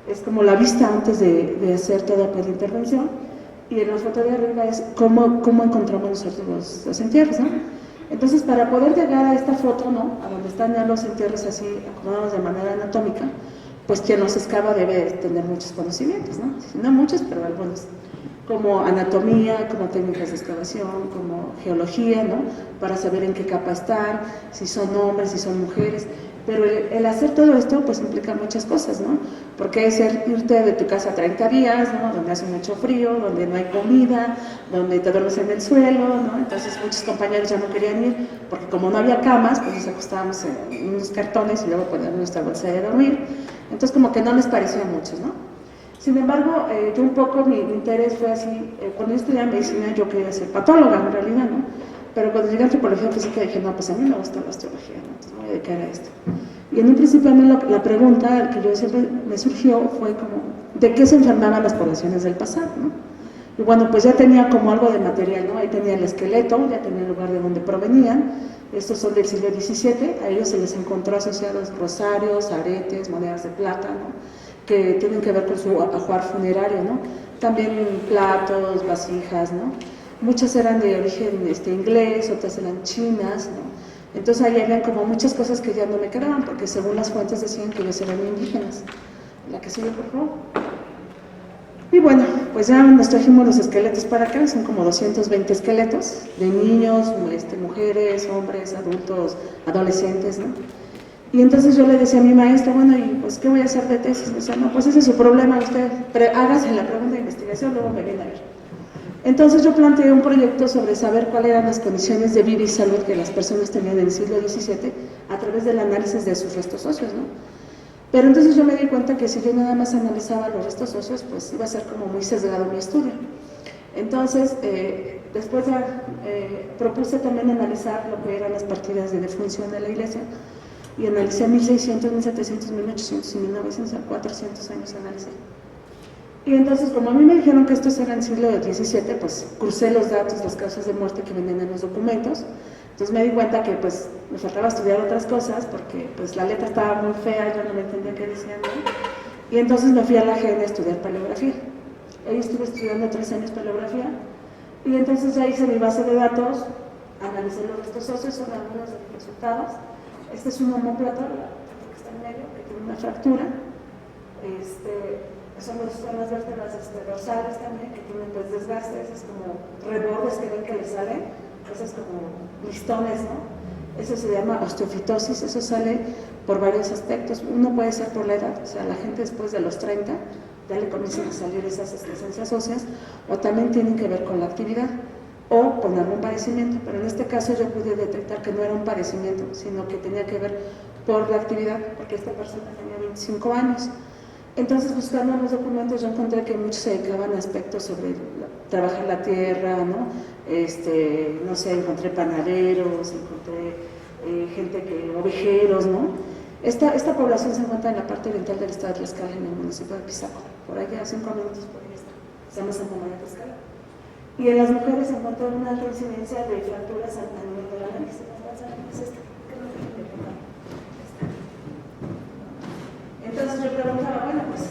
es como la vista antes de hacer toda la intervención, y en la foto de arriba es cómo encontramos nosotros los entierros, ¿no? Entonces, para poder llegar a esta foto, ¿no? A donde están ya los entierros así acomodados de manera anatómica, pues quien los excava debe tener muchos conocimientos, ¿no? No muchos, pero algunos, como anatomía, como técnicas de excavación, como geología, ¿no? Para saber en qué capa están, si son hombres, si son mujeres. Pero el hacer todo esto pues implica muchas cosas, ¿no? Porque es irte de tu casa 30 días, ¿no? Donde hace mucho frío, donde no hay comida, donde te duermes en el suelo, ¿no? Entonces muchos compañeros ya no querían ir, porque como no había camas, pues nos acostábamos en unos cartones y luego poníamos nuestra bolsa de dormir. Entonces como que no les parecía mucho, ¿no? Sin embargo, yo un poco, mi interés fue así, cuando yo estudiaba medicina yo quería ser patóloga en realidad, ¿no? Pero cuando llegué a antropología física dije, no, pues a mí me gusta la osteología, ¿no? Entonces me voy a dedicar a esto. Y en un principio a mí la pregunta que yo siempre me surgió fue como, ¿de qué se enfermaban las poblaciones del pasado, ¿no? Y bueno, pues ya tenía como algo de material, ¿no? Ahí tenía el esqueleto, ya tenía el lugar de donde provenían. Estos son del siglo XVII, a ellos se les encontró asociados rosarios, aretes, monedas de plata, ¿no? Que tienen que ver con su ajuar funerario, ¿no? También platos, vasijas, ¿no? Muchas eran de origen inglés, otras eran chinas, ¿no? Entonces ahí habían como muchas cosas que ya no me quedaban, porque según las fuentes decían que ellos eran indígenas. La que sigue, por favor. Y bueno, pues ya nos trajimos los esqueletos para acá, son como 220 esqueletos de niños, mujeres, hombres, adultos, adolescentes, ¿no? Y entonces yo le decía a mi maestra, bueno, ¿y pues qué voy a hacer de tesis? Me decía, no, pues ese es su problema, usted hágase la pregunta de investigación, luego me viene a ver. Entonces yo planteé un proyecto sobre saber cuáles eran las condiciones de vida y salud que las personas tenían en el siglo XVII a través del análisis de sus restos óseos, ¿no? Pero entonces yo me di cuenta que si yo nada más analizaba los restos óseos, pues iba a ser como muy sesgado mi estudio. Entonces, después ya propuse también analizar lo que eran las partidas de defunción de la iglesia, y analicé 1600, 1700, 1800 y 1900, 400 años analicé. Y entonces, como a mí me dijeron que estos eran siglo XVII, pues crucé los datos, las causas de muerte que venían en los documentos. Entonces me di cuenta que pues me faltaba estudiar otras cosas, porque pues la letra estaba muy fea, yo no me entendía qué decían, ¿no? Y entonces me fui a la GEN a estudiar paleografía. Ahí estuve estudiando 3 años paleografía, y entonces ya hice mi base de datos, analicé los restos óseos, son algunos de los resultados. Este es un omóplato, que está en medio, que tiene una fractura. Son las vértebras dorsales también, que tienen pues desgastes, es como rebordes que ven que les salen, esos como listones, ¿no? Eso se llama osteofitosis, eso sale por varios aspectos. Uno puede ser por la edad, o sea, la gente después de los 30 ya le comienzan a salir esas excrescencias óseas, o también tienen que ver con la actividad o con algún padecimiento, pero en este caso yo pude detectar que no era un padecimiento, sino que tenía que ver por la actividad, porque esta persona tenía 25 años. Entonces, buscando en los documentos, yo encontré que muchos se dedicaban a aspectos sobre trabajar la tierra, ¿no? No sé, encontré panaderos, encontré ovejeros, ¿no? Esta población se encuentra en la parte oriental del estado de Tlaxcala, en el municipio de Pisaco, por allá, 5 minutos por ahí está, se llama Santa María Tlaxcala. Y en las mujeres se encontró una reincidencia de fracturas a nivel de la nariz. Entonces yo preguntaba, bueno, pues,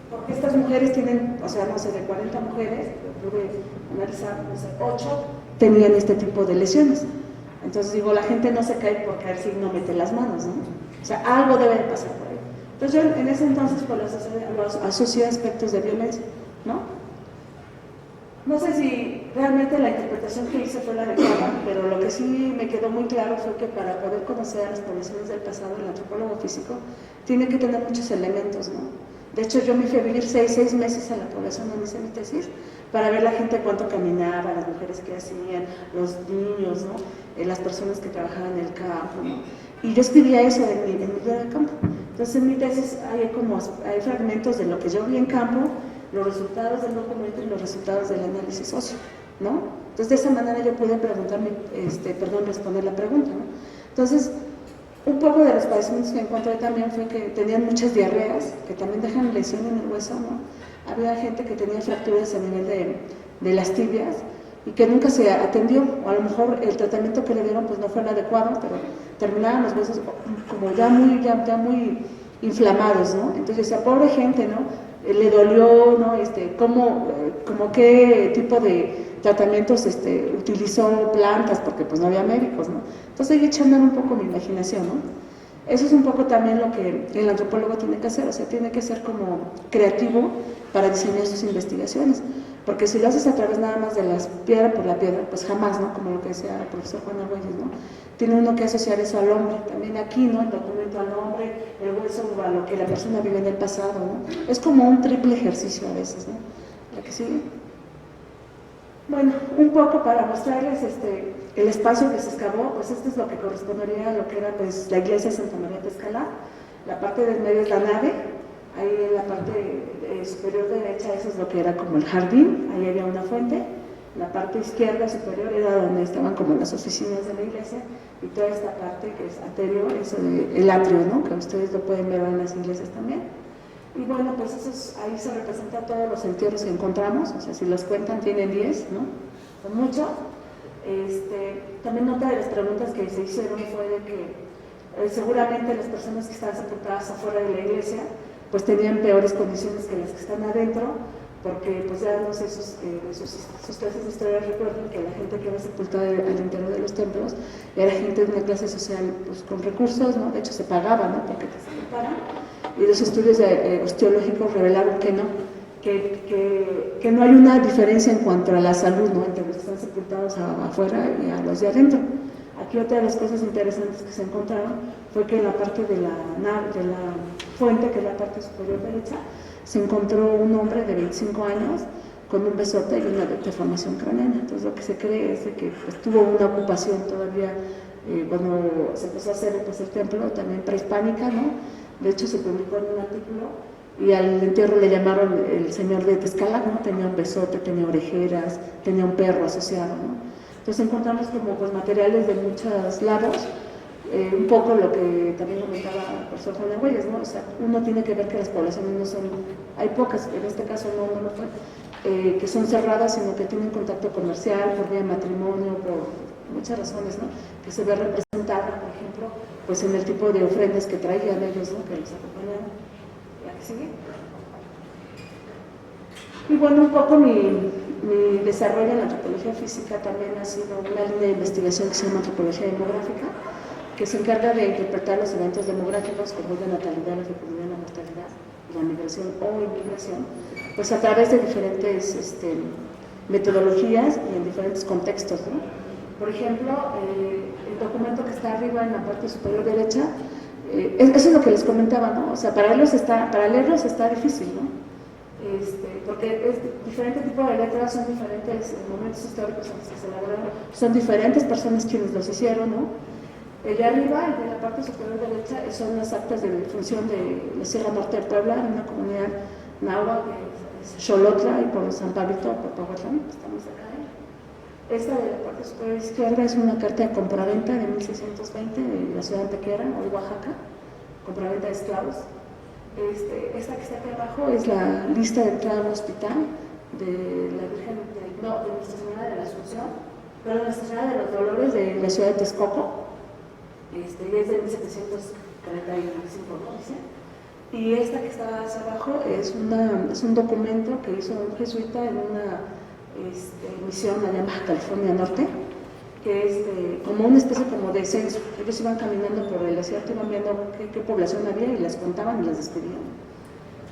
¿por qué estas mujeres tienen, o sea, no sé, de 40 mujeres, pude analizar, no sé, 8 tenían este tipo de lesiones? Entonces digo, la gente no se cae por caer si no mete las manos, ¿no? O sea, algo debe de pasar por ahí. Entonces yo en ese entonces pues los asocié a aspectos de violencia, ¿no? No sé si realmente la interpretación que hice fue la adecuada, pero lo que sí me quedó muy claro fue que para poder conocer a las poblaciones del pasado, el antropólogo físico tiene que tener muchos elementos, ¿no? De hecho, yo me fui a vivir seis meses a la población donde hice mi tesis para ver la gente cuánto caminaba, las mujeres que hacían, los niños, ¿no? Las personas que trabajaban en el campo, ¿no? Y yo escribía eso en mi vida de campo. Entonces, en mi tesis hay fragmentos de lo que yo vi en campo, los resultados del documento y los resultados del análisis socio, ¿no? Entonces, de esa manera yo pude responder la pregunta, ¿no? Entonces, un poco de los padecimientos que encontré también fue que tenían muchas diarreas, que también dejan lesión en el hueso, ¿no? Había gente que tenía fracturas a nivel de las tibias y que nunca se atendió, o a lo mejor el tratamiento que le dieron pues no fue el adecuado, pero terminaban los huesos como ya muy inflamados, ¿no? Entonces decía, pobre gente, ¿no? Le dolió, ¿no? Como qué tipo de tratamientos utilizó plantas, porque pues no había médicos, ¿no? Entonces ahí echando un poco mi imaginación, ¿no? Eso es un poco también lo que el antropólogo tiene que hacer, o sea, tiene que ser como creativo para diseñar sus investigaciones, porque si lo haces a través nada más de las piedra por la piedra, pues jamás, ¿no? Como lo que decía el profesor Juan Argüelles, ¿no? Tiene uno que asociar eso al hombre, también aquí, ¿no? El documento al hombre, el hueso a lo que la persona vive en el pasado, ¿no? Es como un triple ejercicio a veces, ¿no? ¿La que sigue? Bueno, un poco para mostrarles el espacio que se excavó, pues esto es lo que correspondería a lo que era pues la iglesia de Santa María de Escalá. La parte del medio es la nave, ahí en la parte superior derecha eso es lo que era como el jardín, ahí había una fuente. La parte izquierda superior era donde estaban como las oficinas de la iglesia y toda esta parte que es anterior, eso el atrio, ¿no? Que ustedes lo pueden ver en las iglesias también. Y bueno, pues ahí se representan todos los entierros que encontramos, o sea, si los cuentan tienen 10, ¿no? Son muchos. También otra de las preguntas que se hicieron fue de que seguramente las personas que están sepultadas afuera de la iglesia pues tenían peores condiciones que las que están adentro, porque pues ya no sé, sus clases de historia recuerdan que la gente que era sepultada al interior de los templos era gente de una clase social pues con recursos, ¿no? De hecho se pagaba, ¿no? Porque te sepultaran. Y los estudios osteológicos revelaron que no, que no hay una diferencia en cuanto a la salud, ¿no? Entre los que están sepultados afuera y a los de adentro. Aquí otra de las cosas interesantes que se encontraron fue que en la parte de la fuente, que es la parte superior derecha, se encontró un hombre de 25 años con un besote y una deformación craneana. Entonces lo que se cree es de que pues, tuvo una ocupación todavía cuando se empezó a hacer pues, el templo, también prehispánica, ¿no? De hecho se publicó en un artículo y al entierro le llamaron el señor de Tezcala, ¿no? Tenía un besote, tenía orejeras, tenía un perro asociado, ¿no? Entonces encontramos como pues, materiales de muchos lados, un poco lo que también comentaba el profesor Juan Argüelles, ¿no? O sea, uno tiene que ver que las poblaciones no son, hay pocas, en este caso no fue, que son cerradas, sino que tienen contacto comercial, por vía de matrimonio, por muchas razones, ¿no? Que se ve representada, por ejemplo, pues en el tipo de ofrendas que traían ellos, ¿no? Que los acompañaban. ¿La que sigue? Y bueno, un poco mi desarrollo en la antropología física también ha sido una línea de investigación que se llama antropología demográfica, que se encarga de interpretar los eventos demográficos como la natalidad, la fecundidad, la mortalidad, la migración o inmigración, pues a través de diferentes metodologías y en diferentes contextos, ¿no? Por ejemplo, el documento que está arriba en la parte superior derecha, eso es lo que les comentaba, ¿no? O sea, para leerlos está difícil, ¿no? Porque es diferente tipo de letras, son diferentes momentos históricos en los que se elaboraron, son diferentes personas quienes los hicieron, ¿no? El de arriba, el de la parte superior derecha, son las actas de función de la Sierra Norte de Puebla, en una comunidad náhuatl, Xolotla y por San Pablito, por Pahuatlán, estamos acá. Esta de la parte superior izquierda es una carta de compraventa de 1620 de la ciudad de Tequera, hoy Oaxaca, compraventa de esclavos. Esta que está aquí abajo es la lista de entrada al hospital de la Virgen, de Nuestra Señora de la Asunción, pero Nuestra Señora de los Dolores de la ciudad de Texcoco, y es de 1735, ¿no? Dice. Y esta que está hacia abajo es un documento que hizo un jesuita en una misión allá en Baja California Norte, que es como una especie como de censo. Ellos iban caminando por el desierto, iban viendo qué población había y las contaban y las describían.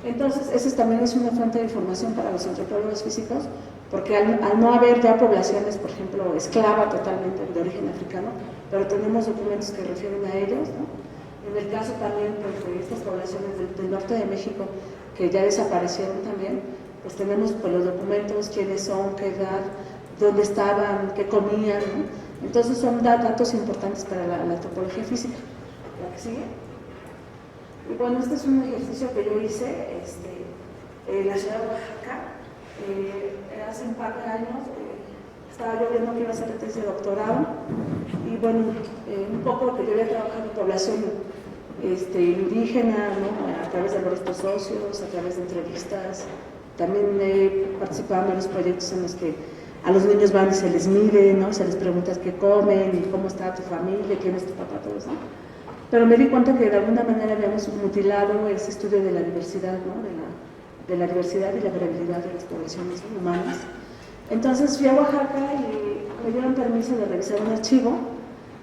Entonces, esa también es una fuente de información para los antropólogos físicos, porque al no haber ya poblaciones, por ejemplo, esclava totalmente de origen africano, pero tenemos documentos que refieren a ellos, ¿no? En el caso también pues, de estas poblaciones del norte de México, que ya desaparecieron también, pues tenemos pues, los documentos, quiénes son, qué edad, dónde estaban, qué comían, ¿no? Entonces son datos importantes para la antropología física. ¿La que sigue? Y bueno, este es un ejercicio que yo hice en la ciudad de Oaxaca. Hace un par de años estaba yo viendo que iba a hacer la tesis de doctorado y bueno, un poco que yo había trabajado en población indígena, ¿no? A través de nuestros socios, a través de entrevistas. También he participado en varios proyectos en los que a los niños van y se les mide, ¿no? Se les pregunta qué comen y cómo está tu familia, quién es tu papá, todo eso, ¿no? Pero me di cuenta que de alguna manera habíamos mutilado ese estudio de la diversidad, ¿no? de la diversidad y la variabilidad de las poblaciones humanas. Entonces fui a Oaxaca y me dieron permiso de revisar un archivo,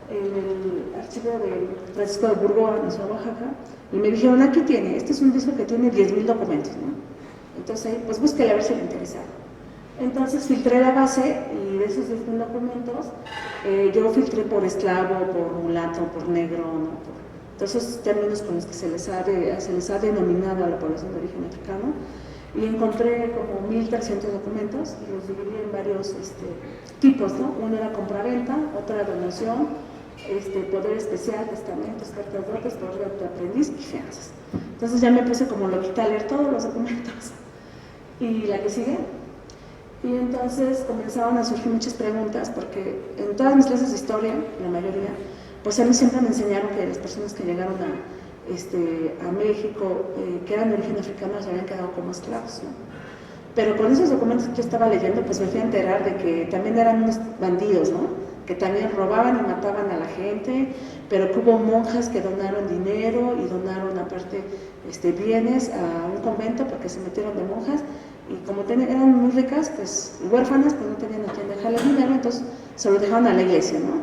el archivo de Francisco de Burgoa, en Oaxaca, y me dijeron, aquí tiene, este es un disco que tiene 10,000 documentos, ¿no? Entonces, pues búsquele a ver si le interesaba. Entonces filtré la base y de esos 10,000 documentos, yo filtré por esclavo, por mulato, por negro, ¿no? Todos esos términos con los que se les ha denominado a la población de origen africano, y encontré como 1,300 documentos y los dividí en varios tipos, ¿no? Uno era compraventa, otra donación, poder especial, testamentos, cartas dotes, poder de aprendiz y fianzas. Entonces ya me puse como loquita a leer todos los documentos. Y la que sigue. Y entonces comenzaron a surgir muchas preguntas, porque en todas mis clases de historia, la mayoría, pues a mí siempre me enseñaron que las personas que llegaron a México, que eran de origen africano, se habían quedado como esclavos, ¿no? Pero con esos documentos que yo estaba leyendo, pues me fui a enterar de que también eran unos bandidos, ¿no? Que también robaban y mataban a la gente, pero que hubo monjas que donaron dinero y donaron aparte bienes a un convento porque se metieron de monjas, y como eran muy ricas, pues huérfanas, pues no tenían a quién dejarle dinero, entonces se lo dejaron a la iglesia, ¿no?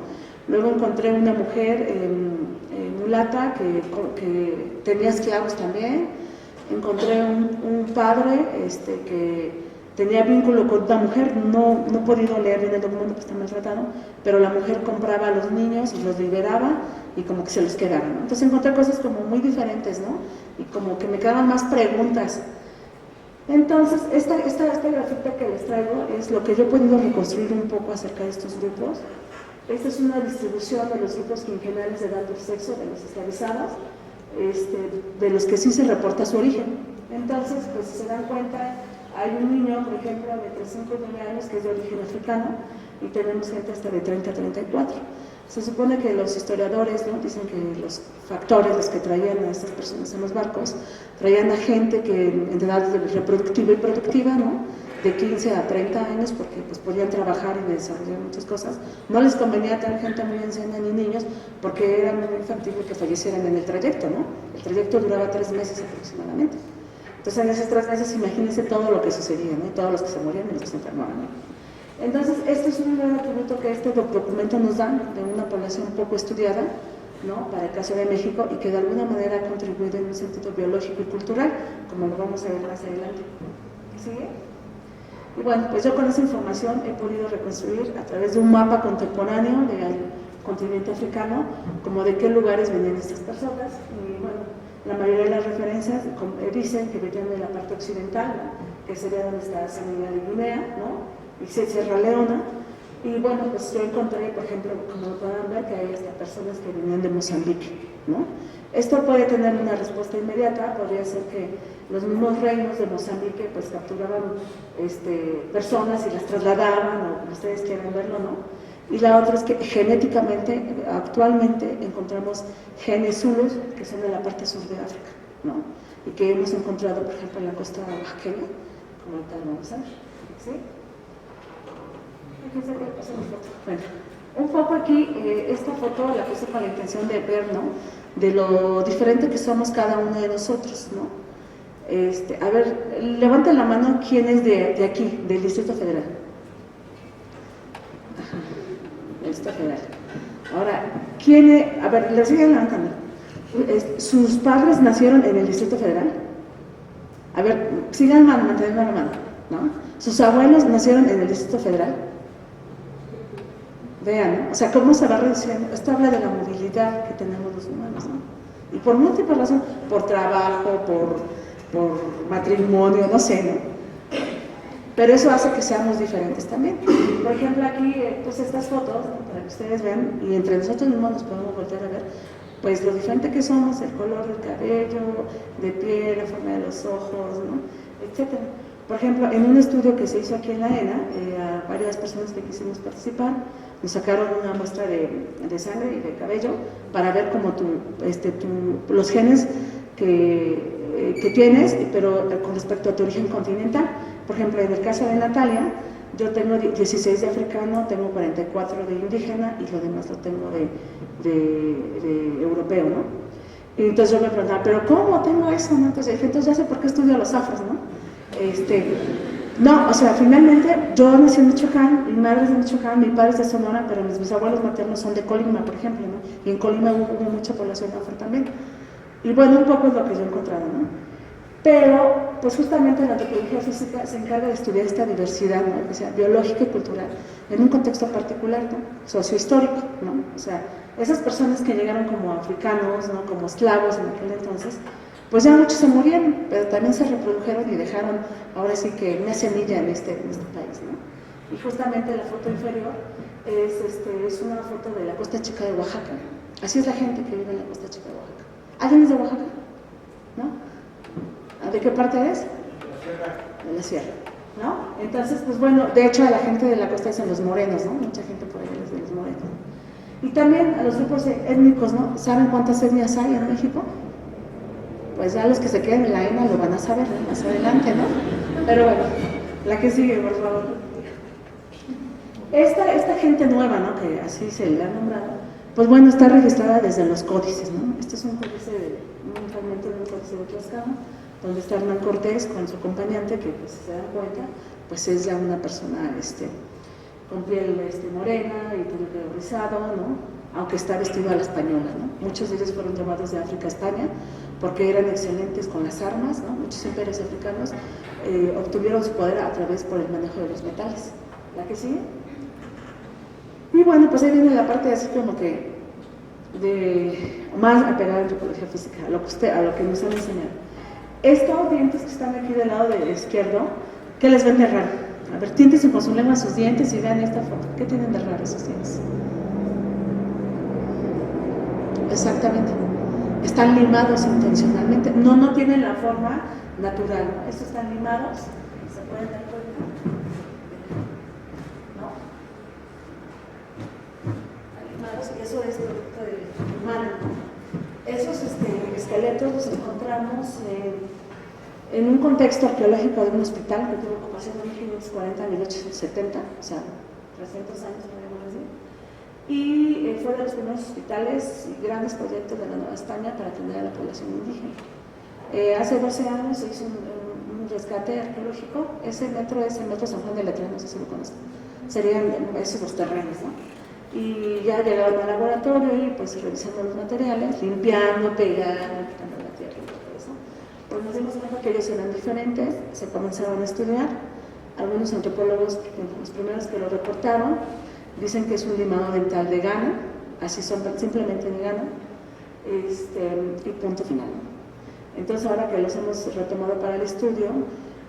Luego encontré una mujer mulata que tenía esclavos también. Encontré un padre que tenía vínculo con una mujer, no he podido leer bien el documento que está maltratado, pero la mujer compraba a los niños y los liberaba y como que se los quedaba, ¿no? Entonces encontré cosas como muy diferentes, ¿no? Y como que me quedaban más preguntas. Entonces, esta grafita que les traigo es lo que yo he podido reconstruir un poco acerca de estos grupos. Esta es una distribución de los grupos quinquenales de edad por sexo de los esclavizados, de los que sí se reporta su origen. Entonces, pues si se dan cuenta, hay un niño, por ejemplo, de entre 5 y 9 años que es de origen africano, y tenemos gente hasta de 30 a 34. Se supone que los historiadores, ¿no? Dicen que los factores, los que traían a estas personas en los barcos, traían a gente que en edad reproductiva y productiva, ¿no? De 15 a 30 años, porque pues podían trabajar y desarrollar muchas cosas. No les convenía tener gente muy anciana ni niños, porque era muy factible que fallecieran en el trayecto, ¿no? El trayecto duraba 3 meses aproximadamente. Entonces, en esos 3 meses, imagínense todo lo que sucedía, ¿no? Y todos los que se morían y los que se enfermaban, ¿no? Entonces, este es un gran atributo que este documento nos da de una población poco estudiada, ¿no? Para el caso de México, y que de alguna manera ha contribuido en un sentido biológico y cultural, como lo vamos a ver más adelante. ¿Sigue? Y bueno, pues yo con esa información he podido reconstruir a través de un mapa contemporáneo del continente africano, como de qué lugares venían estas personas, y bueno, la mayoría de las referencias dicen que venían de la parte occidental, ¿no? Que sería donde está San Miguel de Guinea, ¿no? Y Sierra Leona, y bueno, pues yo encontré, por ejemplo, como pueden ver, que hay hasta personas que venían de Mozambique, ¿no? Esto puede tener una respuesta inmediata, podría ser que los mismos reinos de Mozambique pues capturaban personas y las trasladaban, o como ustedes quieran verlo, ¿no? Y la otra es que genéticamente, actualmente encontramos genes zulus que son de la parte sur de África, ¿no? Y que hemos encontrado, por ejemplo, en la costa oaxaqueña, como ahorita lo vamos a ver, ¿sí? Bueno, un poco aquí, esta foto la puse con la intención de ver, ¿no? De lo diferente que somos cada uno de nosotros, ¿no? A ver, levanten la mano quién es de aquí, del Distrito Federal. Ajá, del Distrito Federal. Ahora, ¿quién es? A ver, le siguen levantando. ¿Sus padres nacieron en el Distrito Federal? A ver, sigan manteniendo la mano, ¿no? Sus abuelos nacieron en el Distrito Federal. Vean, ¿no? O sea, cómo se va reduciendo. Esto habla de la movilidad que tenemos los humanos, ¿no? Y por múltiples razones, por trabajo, por matrimonio, no sé, ¿no? Pero eso hace que seamos diferentes también. Por ejemplo, aquí, pues estas fotos, ¿no? Para que ustedes vean, y entre nosotros mismos nos podemos voltear a ver, pues lo diferente que somos, el color del cabello, de piel, la forma de los ojos, ¿no? Etcétera. Por ejemplo, en un estudio que se hizo aquí en la ENA, a varias personas que quisimos participar, nos sacaron una muestra de sangre y de cabello para ver cómo los genes que tienes, pero con respecto a tu origen continental. Por ejemplo, en el caso de Natalia, yo tengo 16 de africano, tengo 44 de indígena y lo demás lo tengo de europeo, ¿no? Y entonces yo me preguntaba, ¿pero cómo tengo eso? ¿No? Entonces dije, entonces ya sé por qué estudio los afros, ¿no? No, o sea, finalmente yo nací en Michoacán, mi madre es de Michoacán, mi padre es de Sonora, pero mis bisabuelos maternos son de Colima, por ejemplo, ¿no? Y en Colima hubo mucha población afro también. Y bueno, un poco es lo que yo he encontrado, ¿no? Pero, pues justamente la antropología física se encarga de estudiar esta diversidad, ¿no? Que sea biológica y cultural, en un contexto particular, ¿no? Sociohistórico, ¿no? O sea, esas personas que llegaron como africanos, ¿no? Como esclavos en aquel entonces, pues ya muchos se murieron, pero también se reprodujeron y dejaron, ahora sí que una semilla en este país, ¿no? Y justamente la foto inferior es una foto de la Costa Chica de Oaxaca. Así es la gente que vive en la Costa Chica de Oaxaca. ¿Alguien es de Oaxaca? ¿No? ¿De qué parte eres? De la sierra, ¿no? Entonces, pues bueno, de hecho a la gente de la costa dicen los morenos, ¿no? Mucha gente por ahí es de los morenos. Y también a los grupos étnicos, ¿no? ¿Saben cuántas etnias hay en México? Pues ya los que se queden en la ENA lo van a saber, ¿no? Más adelante, ¿no? Pero bueno, la que sigue, por favor. Esta gente nueva, ¿no? Que así se le ha nombrado, pues bueno, está registrada desde los códices, ¿no? Este es un fragmento de un códice de Tlaxcala, donde está Hernán Cortés con su acompañante, que pues, si se dan cuenta, pues es ya una persona con piel morena y pelo rizado, ¿no? Aunque está vestido a la española, ¿no? Muchos de ellos fueron llevados de África a España porque eran excelentes con las armas, ¿no? Muchos imperios africanos obtuvieron su poder a través por el manejo de los metales. ¿La que sigue? Y bueno, pues ahí viene la parte así como que más apegada a la antropología física, a lo que nos han enseñado. Estos dientes que están aquí del lado izquierdo, ¿qué les ven de raro? A ver, tiéntense con su lengua sus dientes y vean esta foto. ¿Qué tienen de raro esos dientes? Exactamente. Están limados intencionalmente. No tienen la forma natural, ¿no? Estos están limados. ¿Se pueden dar cuenta? ¿No? Están limados y eso es producto del humano. Esos esqueletos los encontramos en un contexto arqueológico de un hospital que tuvo ocupación de 1540 a 1870, o sea, 300 años, podemos decir. Y fue de los primeros hospitales y grandes proyectos de la Nueva España para atender a la población indígena. Hace 12 años se hizo un rescate arqueológico. Ese metro es el metro San Juan de Letrán, no sé si lo conocen. Serían esos los terrenos, ¿no? Y ya llegaron al laboratorio y pues revisando los materiales, limpiando, pegando, quitando la tierra y todo eso. Pues nos dimos cuenta que ellos eran diferentes, se comenzaron a estudiar. Algunos antropólogos, los primeros que lo reportaron, dicen que es un limado dental de Ghana, así son simplemente de Ghana, y punto final. Entonces ahora que los hemos retomado para el estudio,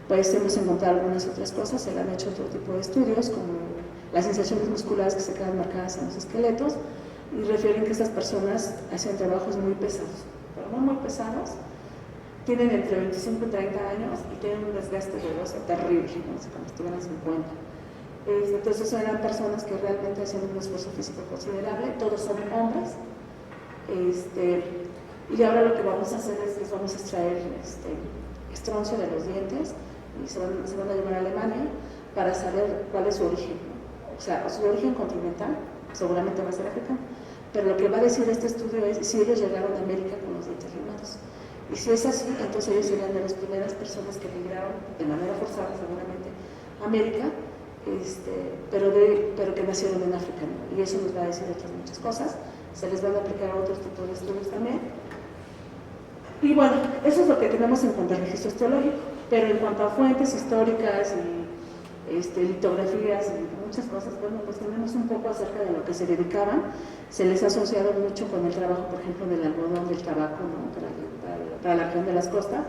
pues hemos encontrado algunas otras cosas, se le han hecho otro tipo de estudios, como las sensaciones musculares que se quedan marcadas en los esqueletos, y refieren que estas personas hacen trabajos muy pesados, pero no muy pesados, tienen entre 25 y 30 años y tienen un desgaste de hueso terrible, ¿no? Cuando estuvieran 50. Entonces eran personas que realmente hacían un esfuerzo físico considerable, todos son hombres, y ahora lo que vamos a hacer es que vamos a extraer estroncio de los dientes y se van a llevar a Alemania para saber cuál es su origen, ¿no? O sea, su origen continental, seguramente va a ser africano, pero lo que va a decir este estudio es si ellos llegaron a América con los dientes limados. Y si es así, entonces ellos serían de las primeras personas que migraron de manera forzada seguramente a América, pero que nacieron en África, ¿no? Y eso nos va a decir otras muchas cosas. Se les van a aplicar a otros tipos de estudios también. Y bueno, eso es lo que tenemos en cuanto al registro osteológico. Pero en cuanto a fuentes históricas y litografías y muchas cosas, bueno, pues tenemos un poco acerca de lo que se dedicaban. Se les ha asociado mucho con el trabajo, por ejemplo, del algodón, del tabaco, ¿no? para la región de las costas.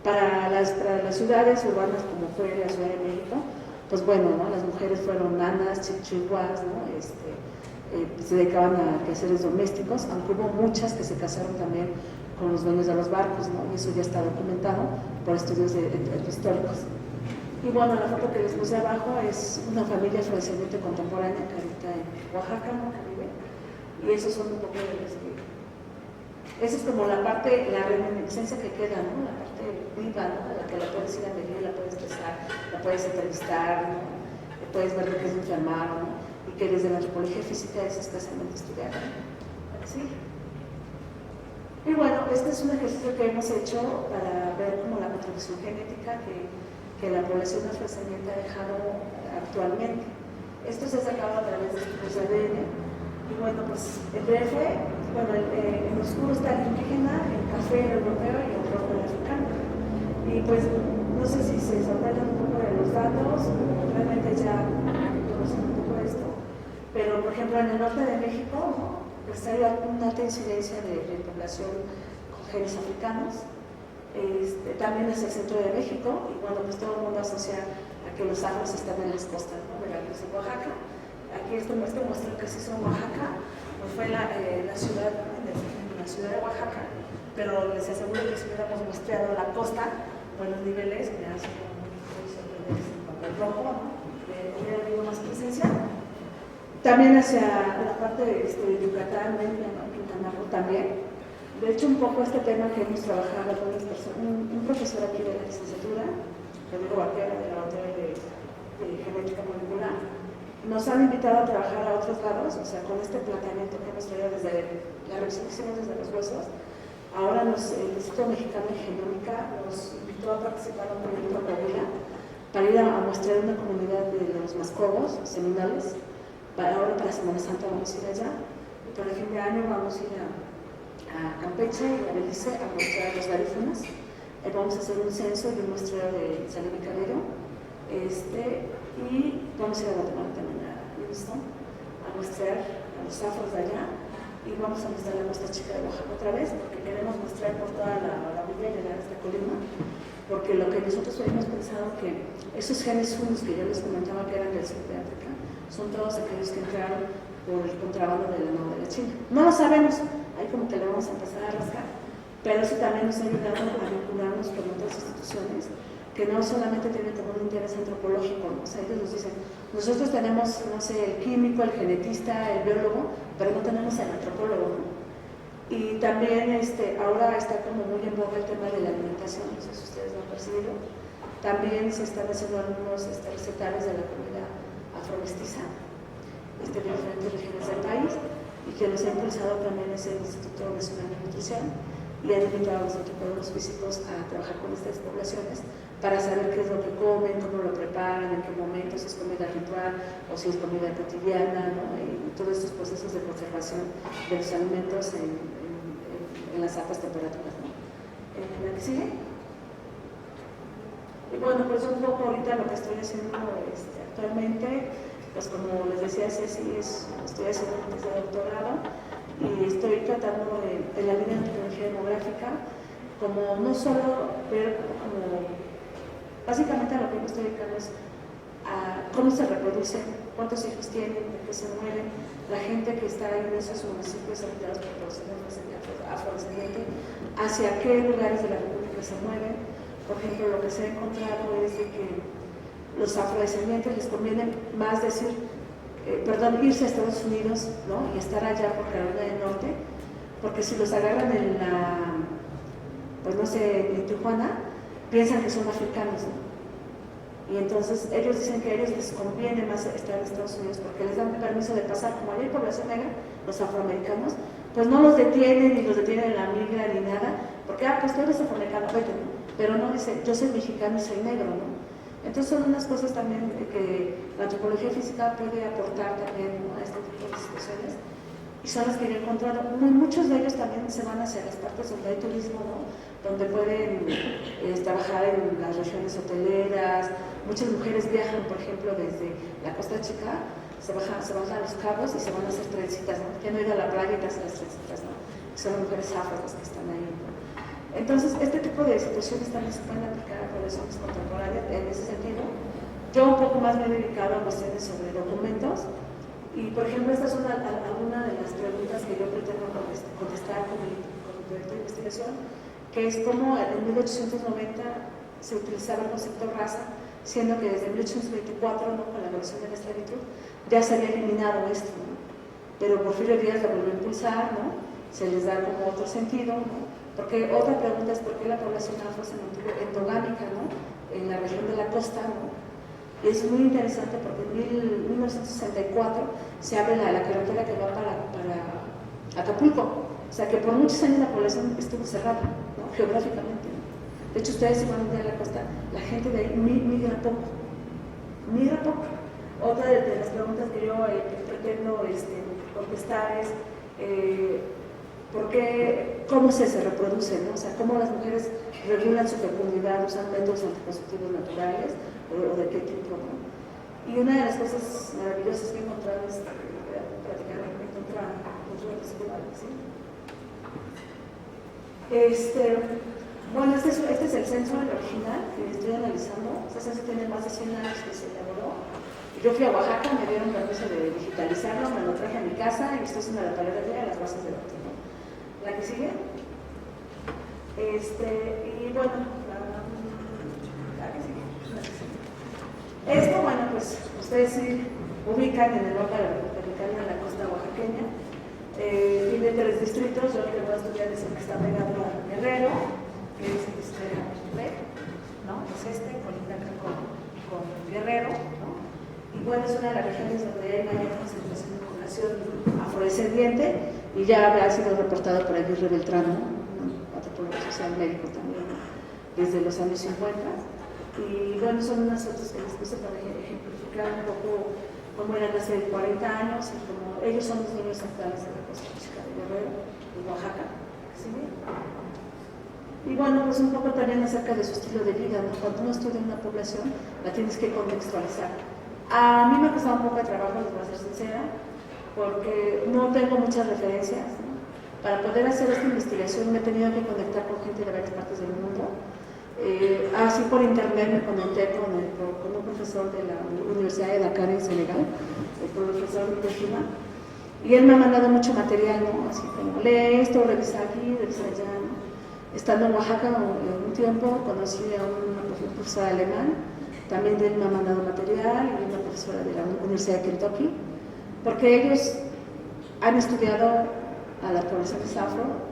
Para las ciudades urbanas, como fue la Ciudad de México, pues bueno, ¿no? Las mujeres fueron nanas, chichiguas, ¿no? Se dedicaban a quehaceres domésticos, aunque hubo muchas que se casaron también con los dueños de los barcos, ¿no? Y eso ya está documentado por estudios históricos. Y bueno, la foto que les puse abajo es una familia afrodescendiente contemporánea que habita en Oaxaca, ¿no? Que vive. Y esos son un poco de los que... Esa es como la parte, la reminiscencia que queda, ¿no? La parte viva, ¿no? La que la puedes ir a medir, la puedes besar, la puedes entrevistar, ¿no? Puedes ver lo que es enfermar, ¿no? Y que desde la antropología física es escasamente estudiada, ¿no? ¿Sí? Y bueno, este es un ejercicio que hemos hecho para ver como la contribución genética que la población afrodescendiente ha dejado actualmente. Esto se ha sacado a través de estudios de ADN. Y bueno, pues el DF, bueno, en oscuro está el indígena, el café el europeo y el rojo el africano. Y pues no sé si se sorprenden un poco de los datos, realmente ya conocen un poco esto. Pero por ejemplo en el norte de México, ¿no? Pues hay una alta incidencia de población con genes africanos. También es el centro de México, y bueno, pues todo el mundo asocia a que los afros están en las costas, ¿no? Veracruz y Oaxaca. Aquí este muestra que se hizo en Oaxaca, pues fue la ciudad de Oaxaca, pero les aseguro que si hubiéramos muestreado la costa, pues los niveles, que ya son el rojo, ¿no? Hubiera habido más presencia. También hacia la parte de Yucatán, Mérida, ¿no? Quintana Roo también. De hecho, un poco este tema que hemos trabajado con un profesor aquí de la licenciatura, Rodrigo Vaquero, de la Laboratorio de Genética Molecular, nos han invitado a trabajar a otros lados, o sea, con este planteamiento que hemos traído desde la revisión que hicimos desde los huesos. Ahora el Instituto Mexicano de Genómica nos invitó a participar en un proyecto Coahuila para ir a muestrear una comunidad de los mascobos seminales. Ahora para Semana Santa vamos a ir allá, y para el fin de año vamos a ir a Campeche y a Belice a mostrar los garífunas. Vamos a hacer un censo y un muestreo de saliva y cabello. Y vamos a ir a Guatemala también a Livingston a mostrar a los afros de allá, y vamos a mostrar la Costa Chica de Oaxaca otra vez, porque queremos mostrar por toda la villa y llegar a esta colina, porque lo que nosotros habíamos pensado que esos genes hunos que yo les comentaba que eran del sur de África, son todos aquellos que entraron por el contrabando de la mano de la China. No lo sabemos, ahí como que le vamos a empezar a rascar, pero eso también nos ha ayudado a vincularnos con otras instituciones que no solamente tienen como un interés antropológico, ¿no? O sea, ellos nos dicen, nosotros tenemos, no sé, el químico, el genetista, el biólogo, pero no tenemos el antropólogo, ¿no? Y también ahora está como muy en boga el tema de la alimentación, no sé si ustedes lo han percibido. También se están haciendo algunos recetarios de la comida afromestiza de diferentes regiones del país, y que los ha impulsado también es el Instituto Nacional de Nutrición, y han invitado a los antropólogos físicos a trabajar con estas poblaciones para saber qué es lo que comen, cómo lo preparan, en qué momento, si es comida ritual o si es comida cotidiana, ¿no? Y todos estos procesos de conservación de los alimentos en las altas temperaturas, ¿no? ¿La que sigue? Y bueno, pues un poco ahorita lo que estoy haciendo actualmente, pues como les decía Ceci, estoy haciendo una tesis de doctorado y estoy tratando en la línea de antropología demográfica, como no solo ver como, básicamente a lo que me estoy dedicando es a cómo se reproducen, cuántos hijos tienen, de qué se mueren, la gente que está en esos municipios habitados por poblaciones afrodescendientes, hacia qué lugares de la República se mueven. Por ejemplo, lo que se ha encontrado es de que los afrodescendientes les conviene más irse a Estados Unidos, ¿no? Y estar allá por Carolina del Norte, porque si los agarran pues no sé, en Tijuana, piensan que son africanos, ¿no? Y entonces ellos dicen que a ellos les conviene más estar en Estados Unidos porque les dan permiso de pasar, como allá hay población negra, los afroamericanos, pues no los detienen, ni los detienen en la migra, ni nada, porque, pues tú eres afroamericano, vete, ¿no? Pero no dice, yo soy mexicano y soy negro, ¿no? Entonces son unas cosas también que la antropología física puede aportar también, ¿no? A este tipo de situaciones, y son las que yo he encontrado. Muchos de ellos también se van hacia las partes donde hay turismo, ¿no? donde pueden trabajar en las regiones hoteleras. Muchas mujeres viajan, por ejemplo, desde la Costa Chica, se bajan a Los Cabos y se van a hacer trencitas, ¿no? Ya no he ido a la playa y te hacen las trencitas, ¿no? Son las mujeres afro las que están ahí, ¿no? Entonces, este tipo de situaciones también se pueden aplicar a poblaciones contemporáneas en ese sentido. Yo un poco más me he dedicado a cuestiones sobre documentos y, por ejemplo, estas son algunas de las preguntas que yo pretendo contestar con mi proyecto de investigación, que es cómo en 1890 se utilizaba el concepto raza, siendo que desde 1824, ¿no? Con la abolición de la esclavitud, ya se había eliminado esto, ¿no? Pero Porfirio Díaz la volvió a impulsar, ¿no? Se les da como otro sentido, ¿no? Porque otra pregunta es por qué la población afro se mantuvo endogámica, ¿no? En la región de la costa, ¿no? Y es muy interesante porque en 1964 se abre la carretera que va para Acapulco. O sea que por muchos años la población estuvo cerrada, ¿no? Geográficamente, ¿no? De hecho, ustedes si van a ir a la costa, la gente de ahí migra poco. Migra poco. Otra de las preguntas que yo pretendo contestar es cómo se reproduce, ¿no? O sea, cómo las mujeres regulan su fecundidad, usan métodos anticonceptivos naturales o de qué tipo, ¿no? Y una de las cosas maravillosas que he encontrado es prácticamente contra ¿sí? Bueno, este es el censo original que estoy analizando. Este censo tiene más de 100 años que se elaboró. Yo fui a Oaxaca, me dieron permiso de digitalizarlo, me lo traje a mi casa y estoy haciendo la tarea de las bases de datos, ¿no? La que sigue. Y bueno, la que sigue. Esto, bueno, pues ustedes sí ubican en el mapa de la República Mexicana, en la costa oaxaqueña. Tiene 3 distritos, yo lo que voy a estudiar es el que está pegado a Guerrero, que es ¿no? Es colinda con Guerrero, ¿no? Y bueno, es una de las regiones donde hay mayor concentración de población afrodescendiente y ya ha sido reportado por Aguirre Beltrán, ¿no? Antropólogo social médico también, ¿no? Desde los años 50. Y bueno, son unas fotos que les puse para ejemplificar un poco cómo eran hace 40 años y cómo ellos son los niños actuales de la costa chica de Guerrero, de Oaxaca. ¿Sí? Y bueno, pues un poco también acerca de su estilo de vida, ¿no? Cuando uno estudia una población, la tienes que contextualizar. A mí me ha costado un poco de trabajo, les voy a ser sincera, porque no tengo muchas referencias, ¿no? Para poder hacer esta investigación me he tenido que conectar con gente de varias partes del mundo. Así por internet me conecté con un profesor de la Universidad de Dakar en Senegal, el profesor Tejima, y él me ha mandado mucho material, ¿no? Así como lee esto, revisa aquí, revisa allá, ¿no? Estando en Oaxaca un tiempo conocí a un profesor alemán, también de él me ha mandado material, y una profesora de la Universidad de Kentucky, porque ellos han estudiado a las poblaciones afro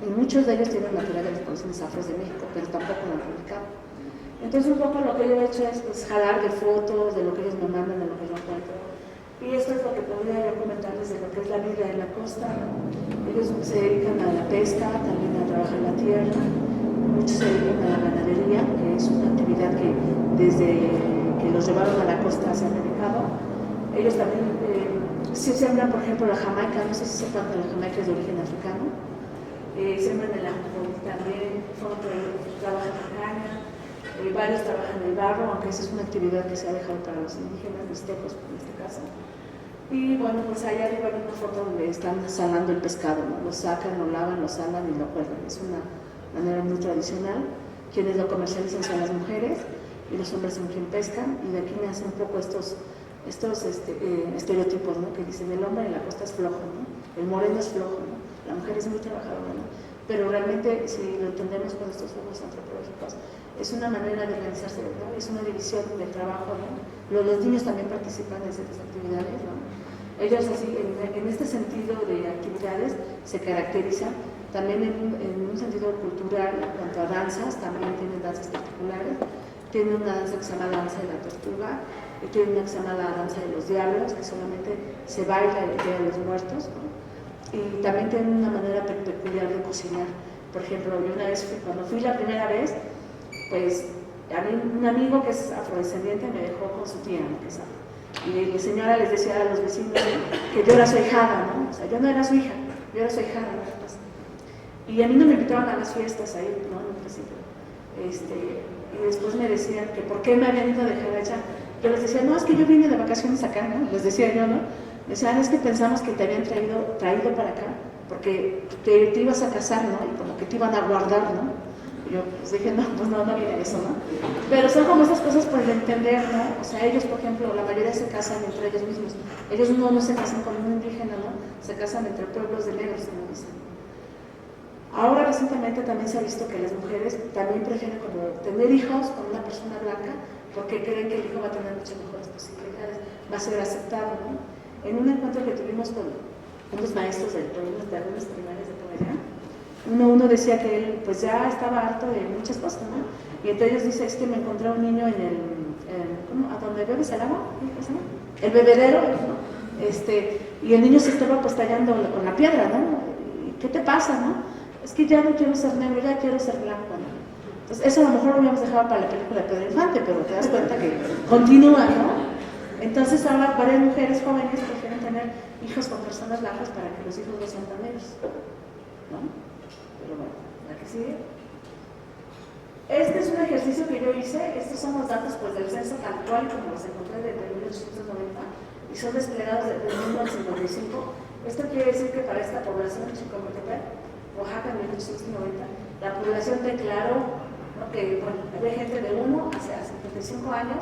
y muchos de ellos tienen material de las poblaciones afros de México, pero tampoco lo han publicado. Entonces un poco lo que yo he hecho es pues, jalar de fotos, de lo que ellos me mandan, de lo que yo encuentro. Y esto es lo que podría yo comentarles de lo que es la vida en la costa, ¿no? Ellos se dedican a la pesca, también a trabajar la tierra, muchos se dedican a la ganadería, que es una actividad que desde que los llevaron a la costa se han dedicado. Ellos también sí siembran, por ejemplo, la jamaica, no sé si sepan que la jamaica es de origen africano. Siembran el ajonjolí también, trabajan la caña, varios trabajan el barro, aunque esa es una actividad que se ha dejado para los indígenas mixtecos, en este caso. Y bueno, pues allá arriba hay una foto donde están salando el pescado, ¿no? Lo sacan, lo lavan, lo salan y lo cuelgan. Es una manera muy tradicional. Quienes lo comercializan son las mujeres y los hombres son quien pescan, y de aquí me hacen un poco estos estereotipos, ¿no? Que dicen el hombre en la costa es flojo, ¿no? El moreno es flojo, ¿no? La mujer es muy trabajadora, ¿no? Pero realmente, si lo entendemos con estos ojos antropológicos, es una manera de organizarse, ¿no? Es una división del trabajo, ¿no? Los niños también participan en ciertas actividades, ¿no? Ellos así, en este sentido de actividades, se caracterizan también en un sentido cultural, en cuanto a danzas, también tienen danzas particulares. Tienen una danza que se llama danza de la tortuga, y tienen una que se llama la danza de los diablos, que solamente se baila el Día de los Muertos, ¿no? Y también tienen una manera peculiar de cocinar. Por ejemplo, yo una vez, cuando fui la primera vez, pues a mí un amigo que es afrodescendiente me dejó con su tía, ¿no? Que es afro. Y la señora les decía a los vecinos que yo era su hijada, ¿no? O sea, yo no era su hija, yo era su hijada, ¿no? Y a mí no me invitaban a las fiestas ahí, ¿no? En un principio. Y después me decían que por qué me habían ido a dejar allá. Yo les decía, no, es que yo vine de vacaciones acá, ¿no? Les decía yo, ¿no? Me decían, es que pensamos que te habían traído para acá, porque te ibas a casar, ¿no? Y como que te iban a guardar, ¿no? Y yo pues dije, no, pues no viene eso, ¿no? Pero son como esas cosas por entender, ¿no? O sea, ellos, por ejemplo, la mayoría se casan entre ellos mismos. Ellos no se casan con un indígena, ¿no? Se casan entre pueblos de negros, como dicen. Ahora recientemente también se ha visto que las mujeres también prefieren como tener hijos con una persona blanca porque creen que el hijo va a tener muchas mejores posibilidades, va a ser aceptado, ¿no? En un encuentro que tuvimos con unos maestros de algunas primarias de por allá, uno decía que él pues ya estaba harto de muchas cosas, ¿no? Y entre ellos dice, es que me encontré un niño ¿cómo? ¿A donde bebes el agua? ¿Qué se llama? El bebedero, ¿no? Y el niño se estaba pues tallando con la piedra, ¿no? ¿Y qué te pasa, no? Es que ya no quiero ser negro, ya quiero ser blanco, ¿no? Entonces, eso a lo mejor lo habíamos dejado para la película de Pedro Infante, pero te das cuenta que continúa, ¿no? Entonces, ahora varias mujeres jóvenes prefieren tener hijos con personas blancas para que los hijos no sean tan negros, ¿no? Pero bueno, la que sigue. Este es un ejercicio que yo hice, estos son los datos pues, del censo tal cual como los encontré desde 1890 y son desplegados desde 1955. Esto quiere decir que para esta población, Chicometepec, Oaxaca en 1890, la población declaró, ¿no? Que bueno, había gente de 1 hacia 55 años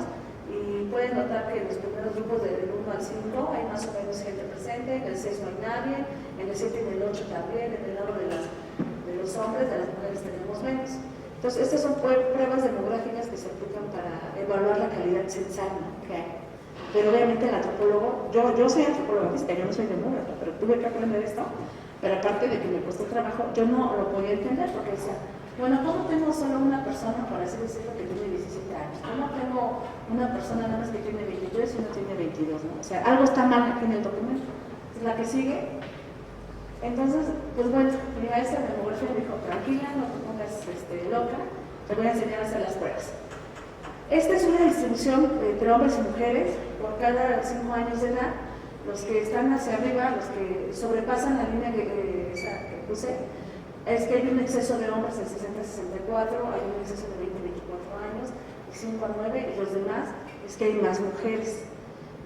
y pueden notar que en los primeros grupos del 1 al 5 hay más o menos gente presente, en el 6 no hay nadie, en el 7 y en el 8 también, en el lado de los hombres, de las mujeres tenemos menos. Entonces, estas son pruebas demográficas que se aplican para evaluar la calidad censal, ¿no? Que hay. Pero obviamente el antropólogo, yo soy antropóloga física, yo no soy demógrafa, pero tuve que aprender esto. Pero aparte de que me costó trabajo, yo no lo podía entender porque decía, bueno, ¿cómo tengo solo una persona, por así decirlo, que tiene 17 años? ¿Cómo tengo una persona nada más que tiene 23 y no tiene 22? ¿No? O sea, algo está mal aquí en el documento. Es la que sigue. Entonces, pues bueno, mi maestra de demografía me dijo, tranquila, no te pongas loca, te voy a enseñar a hacer las pruebas. Esta es una distribución entre hombres y mujeres por cada 5 años de edad. Los que están hacia arriba, los que sobrepasan la línea que puse, es que hay un exceso de hombres de 60 a 64, hay un exceso de 20 a 24 años, y 5 a 9, y los demás es que hay más mujeres.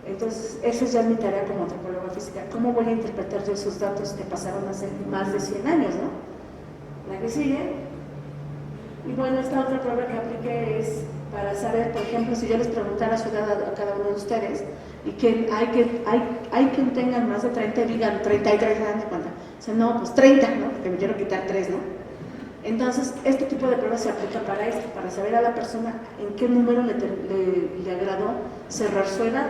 Entonces, eso ya es mi tarea como antropóloga física. ¿Cómo voy a interpretar yo esos datos que pasaron hace más de 100 años, no? La que sigue. Y bueno, esta otra prueba que apliqué es para saber, por ejemplo, si yo les preguntara su edad a cada uno de ustedes, y que hay quien tengan más de 30 y digan 33 años, cuando dicen, no, pues 30, ¿no? Porque me quiero quitar 3, ¿no? Entonces, este tipo de pruebas se aplica para esto, para saber a la persona en qué número le agradó cerrar su edad.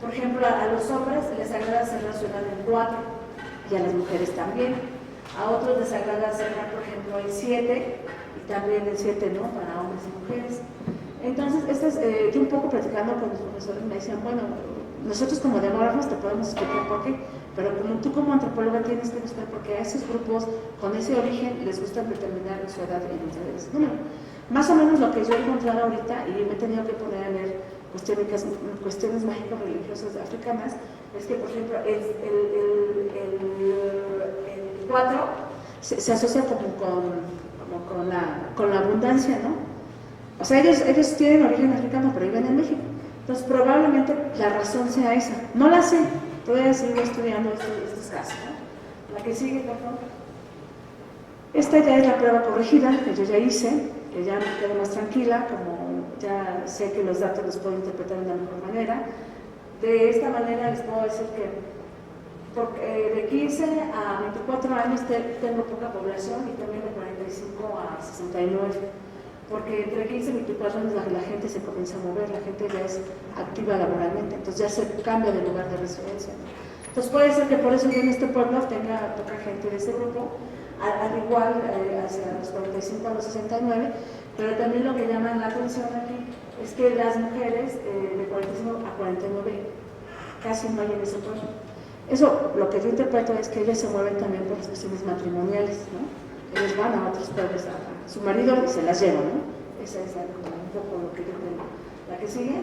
Por ejemplo, a los hombres les agrada cerrar su edad en 4, y a las mujeres también. A otros les agrada cerrar, por ejemplo, en 7, y también en 7, ¿no? Para hombres y mujeres. Entonces, yo un poco platicando con los profesores me decían, bueno, nosotros como demógrafos te podemos explicar por qué, pero tú como antropóloga tienes que buscar por qué a esos grupos con ese origen les gusta determinar su edad en ese número. Más o menos lo que yo he encontrado ahorita, y me he tenido que poner a leer cuestiones mágico-religiosas africanas, es que, por ejemplo, el 4 se asocia con la abundancia, ¿no? O sea, ellos tienen origen africano, pero viven en México. Entonces, probablemente la razón sea esa. No la sé, todavía sigo estudiando estos casos, ¿no? La que sigue, por favor. Esta ya es la prueba corregida que yo ya hice, que ya me quedo más tranquila, como ya sé que los datos los puedo interpretar de la mejor manera. De esta manera les puedo decir que de 15 a 24 años tengo poca población y también de 45 a 69. Porque entre 15 y 24 años la gente se comienza a mover, la gente ya es activa laboralmente, entonces ya se cambia de lugar de residencia. Entonces puede ser que por eso yo en este pueblo tenga poca gente de ese grupo, al igual hacia los 45 a los 69, pero también lo que llama la atención aquí es que las mujeres de 45 a 49 casi no hay en ese pueblo. Eso, lo que yo interpreto es que ellas se mueven también por las cuestiones matrimoniales, ¿no? Ellos van a otros pueblos a su marido y se las llevan, ¿no? Esa es un poco lo que yo tengo. La que sigue.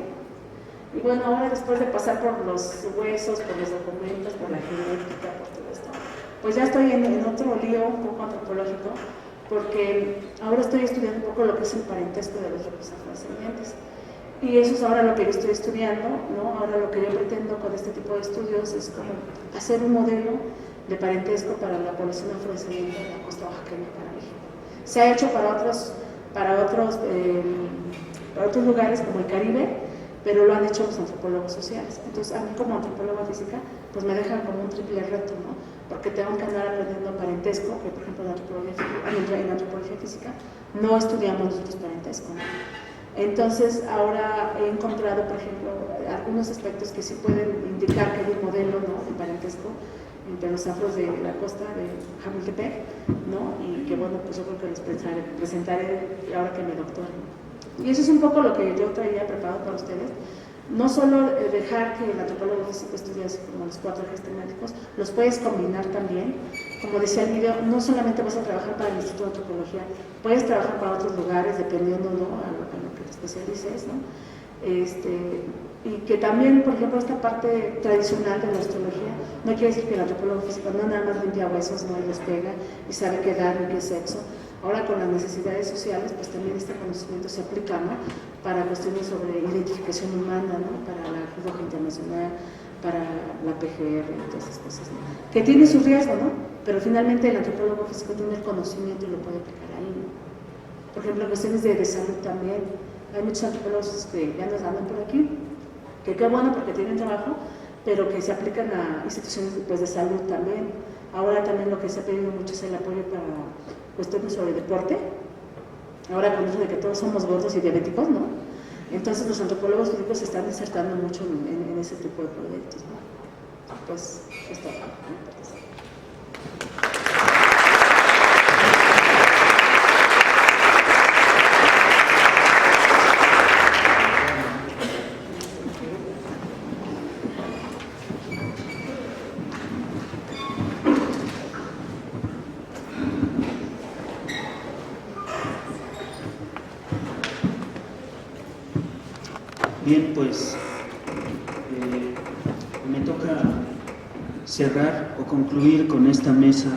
Y bueno, ahora después de pasar por los huesos, por los documentos, por la genética, por todo esto, pues ya estoy en otro lío un poco antropológico, porque ahora estoy estudiando un poco lo que es el parentesco de los grupos afrodescendientes. Y eso es ahora lo que yo estoy estudiando, ¿no? Ahora lo que yo pretendo con este tipo de estudios es como hacer un modelo de parentesco para la población afrodescendiente de la costa oaxaqueña para México. Se ha hecho para otros lugares como el Caribe, pero lo han hecho los antropólogos sociales. Entonces, a mí como antropóloga física, pues me dejan como un triple reto, ¿no? Porque tengo que andar aprendiendo parentesco, que por ejemplo en la antropología física no estudiamos nosotros parentesco, ¿no? Entonces, ahora he encontrado, por ejemplo, algunos aspectos que sí pueden indicar que hay un modelo, ¿no?, de parentesco entre los afros de la costa de Jamiltepec, ¿no? Y que bueno, pues yo creo que los presentaré ahora que me doctore. Y eso es un poco lo que yo traía preparado para ustedes. No solo dejar que el antropólogo físico estudie así como los 4 ejes temáticos, los puedes combinar también. Como decía el video, no solamente vas a trabajar para el Instituto de Antropología, puedes trabajar para otros lugares dependiendo, ¿no?, a lo que te especialices, ¿no? Y que también, por ejemplo, esta parte tradicional de la astrología, no quiere decir que el antropólogo físico no nada más limpia huesos, no, y los pega y sabe qué edad y qué sexo. Ahora con las necesidades sociales, pues también este conocimiento se aplica, ¿no?, para cuestiones sobre identificación humana, ¿no?, para la Cruz Roja Internacional, para la PGR y todas esas cosas, ¿no?, que tiene su riesgo, ¿no?, pero finalmente el antropólogo físico tiene el conocimiento y lo puede aplicar ahí, ¿no? Por ejemplo, cuestiones de salud también. Hay muchos antropólogos que ya nos andan por aquí, que qué bueno porque tienen trabajo, pero que se aplican a instituciones, pues, de salud también. Ahora también lo que se ha pedido mucho es el apoyo para cuestiones sobre deporte. Ahora con eso de que todos somos gordos y diabéticos, ¿no? Entonces los antropólogos físicos se están insertando mucho en ese tipo de proyectos, ¿no? Pues esto, ¿no? Bien, pues me toca cerrar o concluir con esta mesa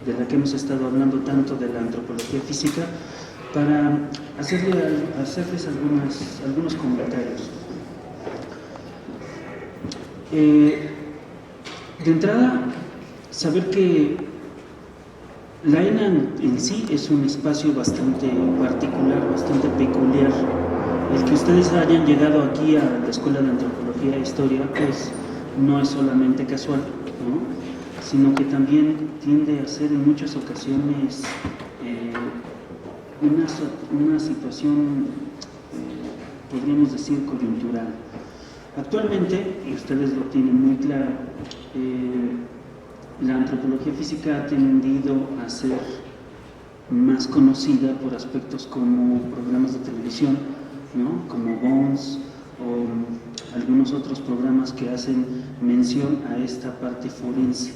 de la que hemos estado hablando tanto de la antropología física para hacerles algunos comentarios. De entrada, saber que la ENA en sí es un espacio bastante particular, bastante peculiar. El que ustedes hayan llegado aquí a la Escuela de Antropología e Historia, pues no es solamente casual, ¿no?, sino que también tiende a ser en muchas ocasiones una situación, podríamos decir, coyuntural. Actualmente, y ustedes lo tienen muy claro, la antropología física ha tendido a ser más conocida por aspectos como programas de televisión, ¿no?, como Bones o algunos otros programas que hacen mención a esta parte forense.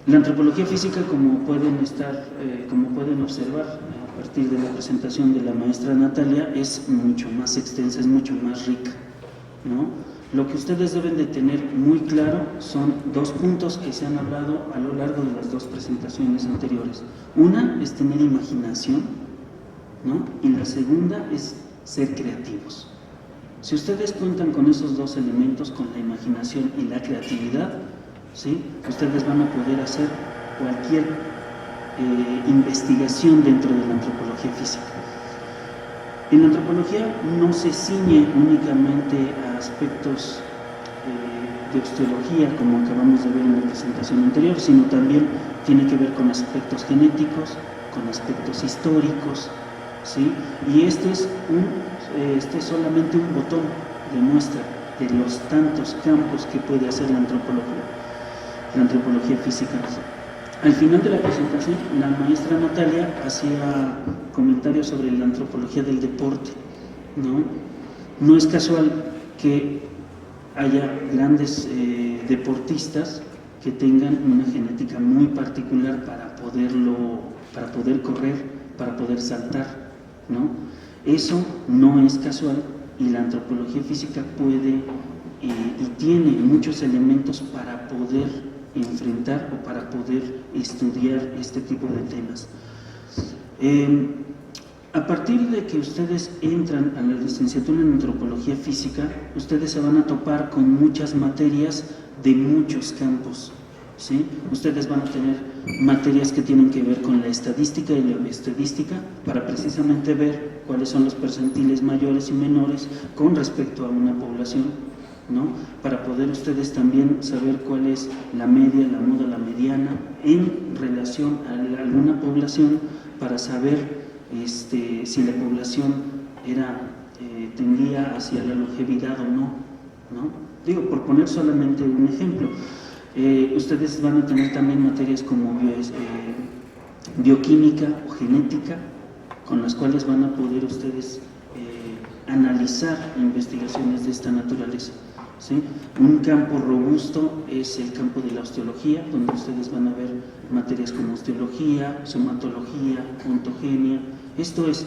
La antropología física, como pueden observar a partir de la presentación de la maestra Natalia, es mucho más extensa, es mucho más rica, ¿no? Lo que ustedes deben de tener muy claro son 2 puntos que se han hablado a lo largo de las 2 presentaciones anteriores. Una es tener imaginación, ¿no?, y la segunda es ser creativos. Si ustedes cuentan con esos 2 elementos, con la imaginación y la creatividad, ¿sí?, ustedes van a poder hacer cualquier investigación dentro de la antropología física. En la antropología no se ciñe únicamente a aspectos de osteología, como acabamos de ver en la presentación anterior, sino también tiene que ver con aspectos genéticos, con aspectos históricos, ¿sí? Y este es solamente un botón de muestra de los tantos campos que puede hacer la antropología física. Al final de la presentación, la maestra Natalia hacía comentarios sobre la antropología del deporte, ¿no? No es casual que haya grandes deportistas que tengan una genética muy particular para poder correr, para poder saltar, ¿no? Eso no es casual, y la antropología física puede y tiene muchos elementos para poder enfrentar o para poder estudiar este tipo de temas. A partir de que ustedes entran a la licenciatura en Antropología Física, ustedes se van a topar con muchas materias de muchos campos, ¿sí? Ustedes van a tener materias que tienen que ver con la estadística y la bioestadística para precisamente ver cuáles son los percentiles mayores y menores con respecto a una población, ¿no? Para poder ustedes también saber cuál es la media, la moda, la mediana en relación a alguna población, para saber si la población tendía hacia la longevidad o no, ¿no? Digo, por poner solamente un ejemplo. Ustedes van a tener también materias como bioquímica o genética, con las cuales van a poder ustedes analizar investigaciones de esta naturaleza, ¿sí? Un campo robusto es el campo de la osteología, donde ustedes van a ver materias como osteología, somatología, ontogenia. Esto es,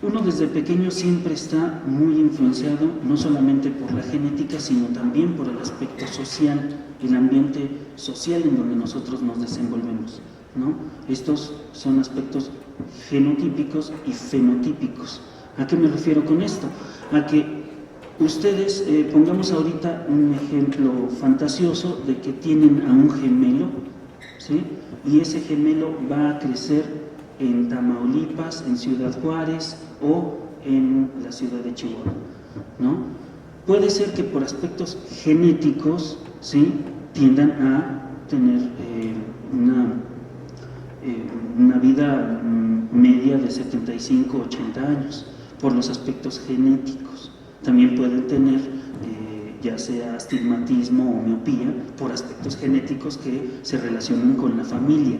uno desde pequeño siempre está muy influenciado, no solamente por la genética, sino también por el aspecto social, el ambiente social en donde nosotros nos desenvolvemos, ¿no? Estos son aspectos genotípicos y fenotípicos. ¿A qué me refiero con esto? A que ustedes, pongamos ahorita un ejemplo fantasioso de que tienen a un gemelo, ¿sí? Y ese gemelo va a crecer en Tamaulipas, en Ciudad Juárez o en la ciudad de Chihuahua, ¿no? Puede ser que por aspectos genéticos, ¿sí?, tiendan a tener una vida media de 75, 80 años, por los aspectos genéticos. También pueden tener ya sea astigmatismo o miopía por aspectos genéticos que se relacionan con la familia,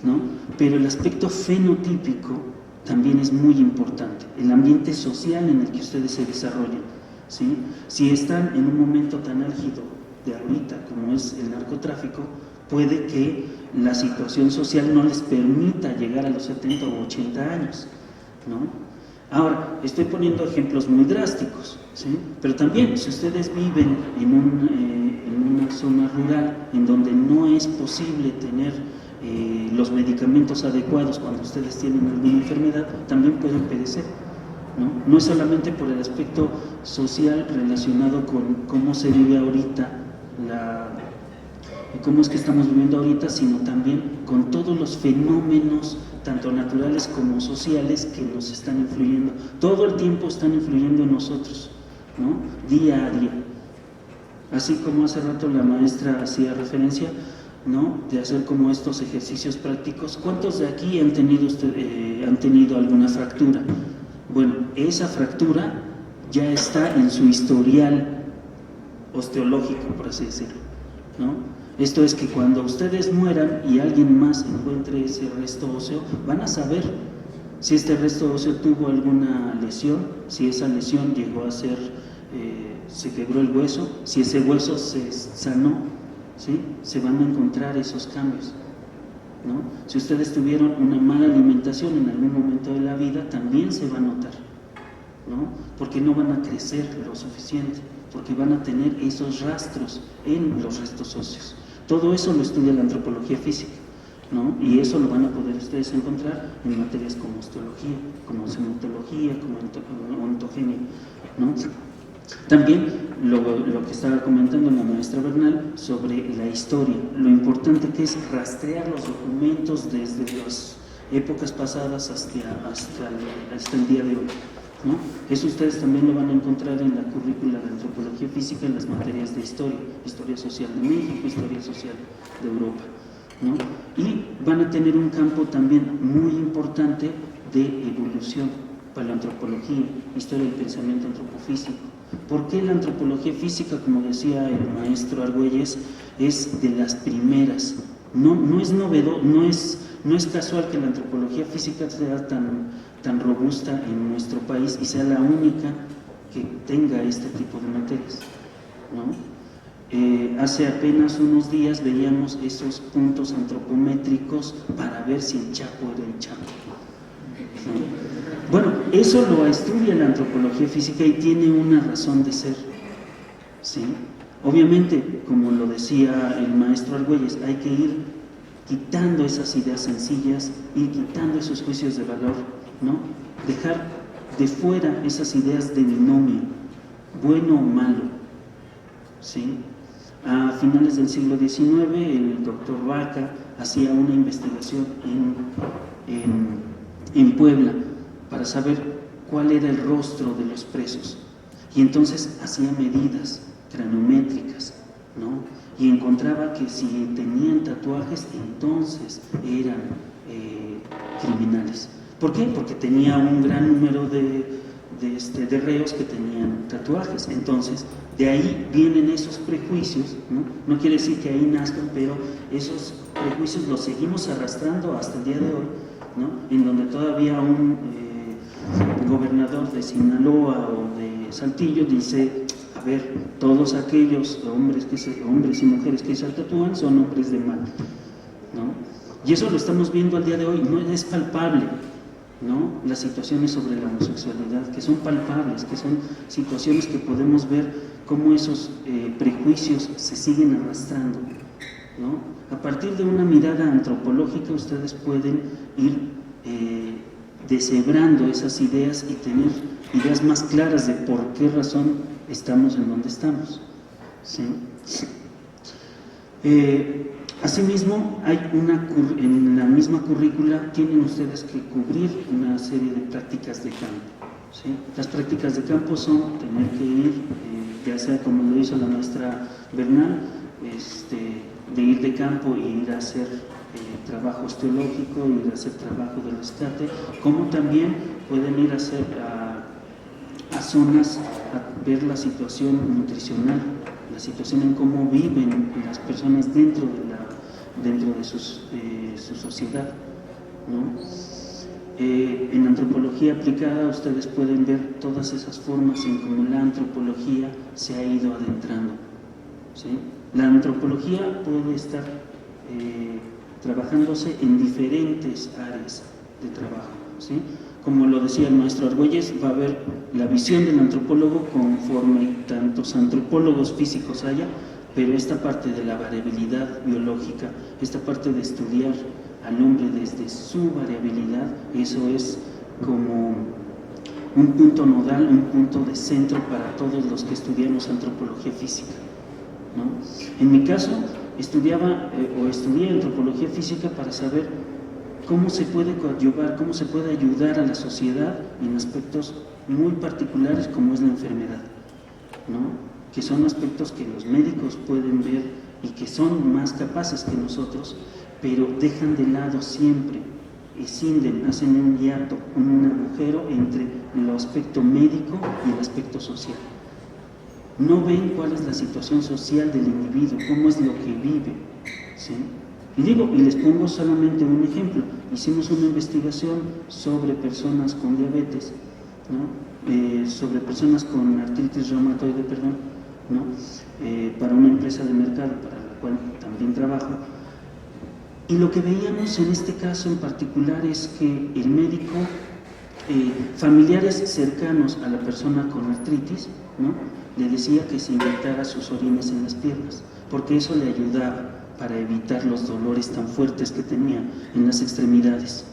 ¿no? Pero el aspecto fenotípico también es muy importante, el ambiente social en el que ustedes se desarrollan, ¿sí? Si están en un momento tan álgido de ahorita como es el narcotráfico, puede que la situación social no les permita llegar a los 70 o 80 años, ¿no? Ahora, estoy poniendo ejemplos muy drásticos, ¿sí? Pero también, si ustedes viven en una zona rural en donde no es posible tener los medicamentos adecuados cuando ustedes tienen alguna enfermedad, también pueden perecer, ¿no? No es solamente por el aspecto social relacionado con cómo se vive ahorita, cómo es que estamos viviendo ahorita, sino también con todos los fenómenos, tanto naturales como sociales, que nos están influyendo. Todo el tiempo están influyendo en nosotros, ¿no? Día a día. Así como hace rato la maestra hacía referencia, ¿no?, de hacer como estos ejercicios prácticos. ¿Cuántos de aquí han tenido alguna fractura? Bueno, esa fractura ya está en su historial osteológico, por así decirlo, ¿no? Esto es que cuando ustedes mueran y alguien más encuentre ese resto óseo, van a saber si este resto óseo tuvo alguna lesión, si esa lesión llegó a ser, se quebró el hueso, si ese hueso se sanó, ¿sí? Se van a encontrar esos cambios, ¿no? Si ustedes tuvieron una mala alimentación en algún momento de la vida, también se va a notar, ¿no? Porque no van a crecer lo suficiente, porque van a tener esos rastros en los restos óseos. Todo eso lo estudia la antropología física, ¿no? Y eso lo van a poder ustedes encontrar en materias como osteología, como somatología, como ontogenia, ¿no? También lo que estaba comentando la maestra Bernal sobre la historia, lo importante que es rastrear los documentos desde las épocas pasadas hasta el día de hoy, ¿no? Eso ustedes también lo van a encontrar en la currícula de antropología física en las materias de historia, historia social de México, historia social de Europa, ¿no? Y van a tener un campo también muy importante de evolución para la antropología, historia del pensamiento antropofísico. ¿Por qué la antropología física, como decía el maestro Argüelles, es de las primeras? No es novedoso, no es casual que la antropología física sea tan robusta en nuestro país y sea la única que tenga este tipo de materias, ¿no? Hace apenas unos días veíamos esos puntos antropométricos para ver si el Chapo era el Chapo, ¿no? Bueno, eso lo estudia la antropología física y tiene una razón de ser, ¿sí? Obviamente, como lo decía el maestro Argüelles, hay que ir quitando esas ideas sencillas, ir quitando esos juicios de valor, ¿no? Dejar de fuera esas ideas de binomio, bueno o malo, ¿sí? A finales del siglo XIX, el doctor Vaca hacía una investigación en Puebla para saber cuál era el rostro de los presos. Y entonces hacía medidas cranométricas, ¿no? Y encontraba que si tenían tatuajes, entonces eran criminales. ¿Por qué? Porque tenía un gran número de reos que tenían tatuajes. Entonces, de ahí vienen esos prejuicios, ¿no? No quiere decir que ahí nazcan, pero esos prejuicios los seguimos arrastrando hasta el día de hoy, ¿no? En donde todavía un gobernador de Sinaloa o de Saltillo dice: a ver, todos aquellos hombres y mujeres que se tatúan son hombres de mal, ¿no? Y eso lo estamos viendo al día de hoy, no es palpable, ¿no? Las situaciones sobre la homosexualidad, que son palpables, que son situaciones que podemos ver cómo esos prejuicios se siguen arrastrando, ¿no? A partir de una mirada antropológica ustedes pueden ir deshebrando esas ideas y tener ideas más claras de por qué razón estamos en donde estamos, ¿sí? Asimismo, hay en la misma currícula tienen ustedes que cubrir una serie de prácticas de campo, ¿sí? Las prácticas de campo son tener que ir, ya sea como lo hizo la maestra Bernal, de ir de campo e ir a hacer trabajo osteológico, ir a hacer trabajo de rescate, como también pueden ir a hacer a zonas a ver la situación nutricional, la situación en cómo viven las personas dentro de su sociedad, ¿no? En antropología aplicada ustedes pueden ver todas esas formas en cómo la antropología se ha ido adentrando, ¿sí? La antropología puede estar trabajándose en diferentes áreas de trabajo, ¿sí? Como lo decía el maestro Argüelles, va a haber la visión del antropólogo conforme tantos antropólogos físicos haya, pero esta parte de la variabilidad biológica, esta parte de estudiar al hombre desde su variabilidad, eso es como un punto nodal, un punto de centro para todos los que estudiamos antropología física, ¿no? En mi caso, estudié antropología física para saber cómo se puede coadyuvar, cómo se puede ayudar a la sociedad en aspectos muy particulares como es la enfermedad, ¿no? Que son aspectos que los médicos pueden ver y que son más capaces que nosotros, pero dejan de lado siempre, escinden, hacen un hiato, un agujero entre el aspecto médico y el aspecto social. No ven cuál es la situación social del individuo, cómo es lo que vive, ¿sí? Y les pongo solamente un ejemplo. Hicimos una investigación sobre personas con diabetes, ¿no? Sobre personas con artritis reumatoide, ¿no? Para una empresa de mercado para la cual también trabajo. Y lo que veíamos en este caso en particular es que el médico, familiares cercanos a la persona con artritis, ¿no? Le decía que se inyectara sus orines en las piernas, porque eso le ayudaba para evitar los dolores tan fuertes que tenía en las extremidades,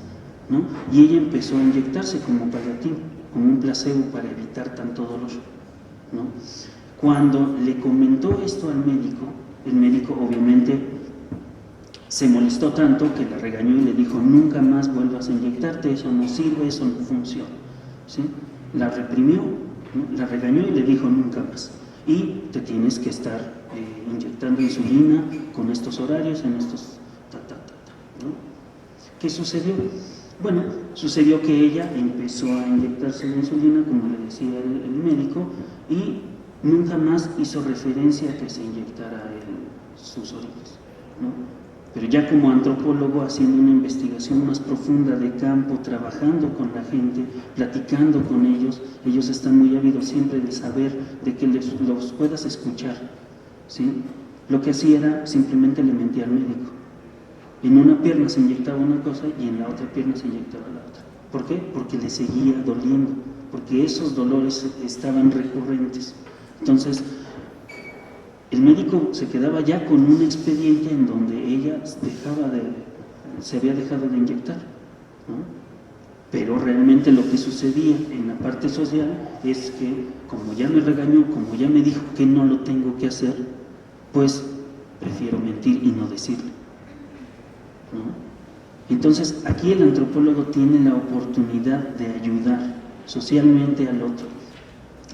¿no? Y ella empezó a inyectarse como paliativo, como un placebo para evitar tanto dolor, ¿no? Cuando le comentó esto al médico, el médico obviamente se molestó tanto que la regañó y le dijo: nunca más vuelvas a inyectarte, eso no sirve, eso no funciona, ¿sí? La reprimió, ¿no? La regañó y le dijo: nunca más, y te tienes que estar inyectando insulina con estos horarios, en estos ¿no? ¿Qué sucedió? Bueno, sucedió que ella empezó a inyectarse la insulina, como le decía el médico, y nunca más hizo referencia a que se inyectara sus orines, ¿no? Pero ya como antropólogo, haciendo una investigación más profunda de campo, trabajando con la gente, platicando con ellos están muy ávidos siempre de saber, de que los puedas escuchar, ¿sí? Lo que hacía era simplemente le mentía al médico. En una pierna se inyectaba una cosa y en la otra pierna se inyectaba la otra. ¿Por qué? Porque le seguía doliendo, porque esos dolores estaban recurrentes. Entonces, el médico se quedaba ya con un expediente en donde ella se había dejado de inyectar, ¿no? Pero realmente lo que sucedía en la parte social es que, como ya me regañó, como ya me dijo que no lo tengo que hacer, pues prefiero mentir y no decirlo, ¿no? Entonces, aquí el antropólogo tiene la oportunidad de ayudar socialmente al otro,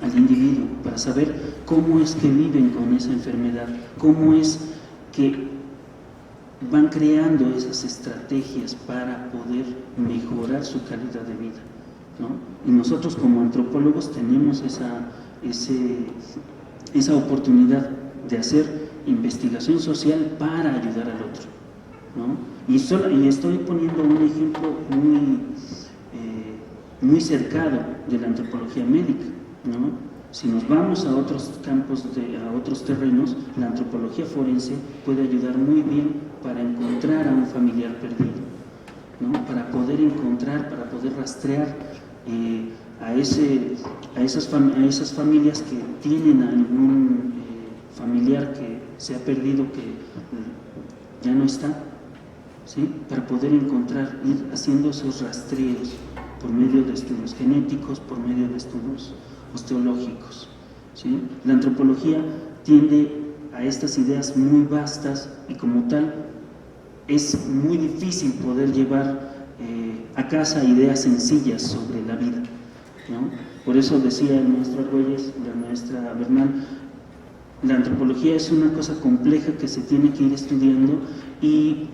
al individuo, para saber cómo es que viven con esa enfermedad, cómo es que van creando esas estrategias para poder mejorar su calidad de vida, ¿no? Y nosotros como antropólogos tenemos esa oportunidad de hacer investigación social para ayudar al otro, ¿no? Y estoy poniendo un ejemplo muy cercano de la antropología médica, ¿no? Si nos vamos a otros campos, a otros terrenos, la antropología forense puede ayudar muy bien para encontrar a un familiar perdido, ¿no? Para poder encontrar, para poder rastrear a esas familias que tienen algún familiar que se ha perdido, que ya no está, ¿sí? Para poder encontrar, ir haciendo esos rastreos por medio de estudios genéticos, por medio de estudios osteológicos, ¿sí? La antropología tiende a estas ideas muy vastas y como tal es muy difícil poder llevar a casa ideas sencillas sobre la vida, ¿no? Por eso decía el maestro Argüelles, la maestra Bernal, la antropología es una cosa compleja que se tiene que ir estudiando y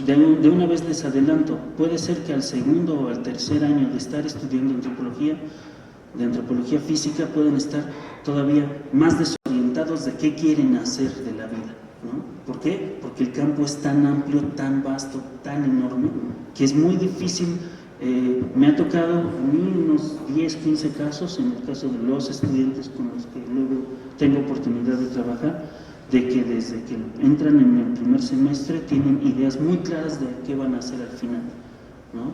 de una vez les adelanto, puede ser que al segundo o al tercer año de estar estudiando de antropología física pueden estar todavía más desorientados de qué quieren hacer de la vida, ¿no? ¿Por qué? Porque el campo es tan amplio, tan vasto, tan enorme, que es muy difícil. Me ha tocado a mí unos 10, 15 casos, en el caso de los estudiantes con los que luego tengo oportunidad de trabajar, de que desde que entran en el primer semestre tienen ideas muy claras de qué van a hacer al final, ¿no?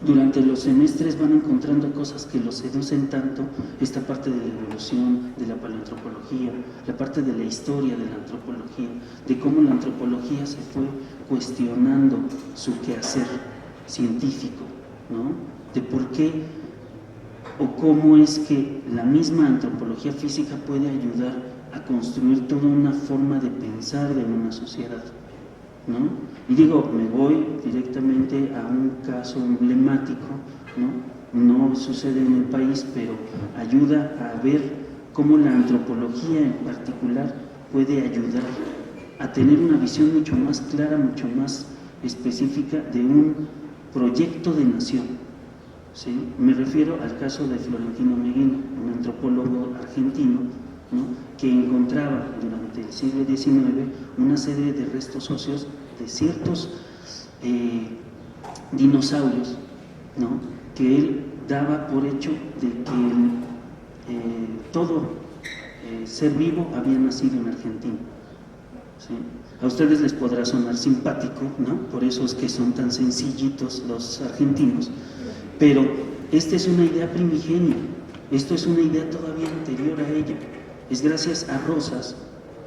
Durante los semestres van encontrando cosas que los seducen tanto, esta parte de la evolución, de la paleoantropología, la parte de la historia de la antropología, de cómo la antropología se fue cuestionando su quehacer científico, ¿no? De por qué o cómo es que la misma antropología física puede ayudar a construir toda una forma de pensar de una sociedad, ¿no? Y digo, me voy directamente a un caso emblemático, ¿no? No sucede en el país, pero ayuda a ver cómo la antropología en particular puede ayudar a tener una visión mucho más clara, mucho más específica de un proyecto de nación, ¿sí? Me refiero al caso de Florentino Meguino, un antropólogo argentino, ¿no? Que encontraba durante el siglo XIX una serie de restos óseos de ciertos dinosaurios, ¿no? Que él daba por hecho de que todo ser vivo había nacido en Argentina, ¿sí? A ustedes les podrá sonar simpático, ¿no? Por eso es que son tan sencillitos los argentinos, pero esta es una idea primigenia, esto es una idea todavía anterior a ella. Es gracias a Rosas,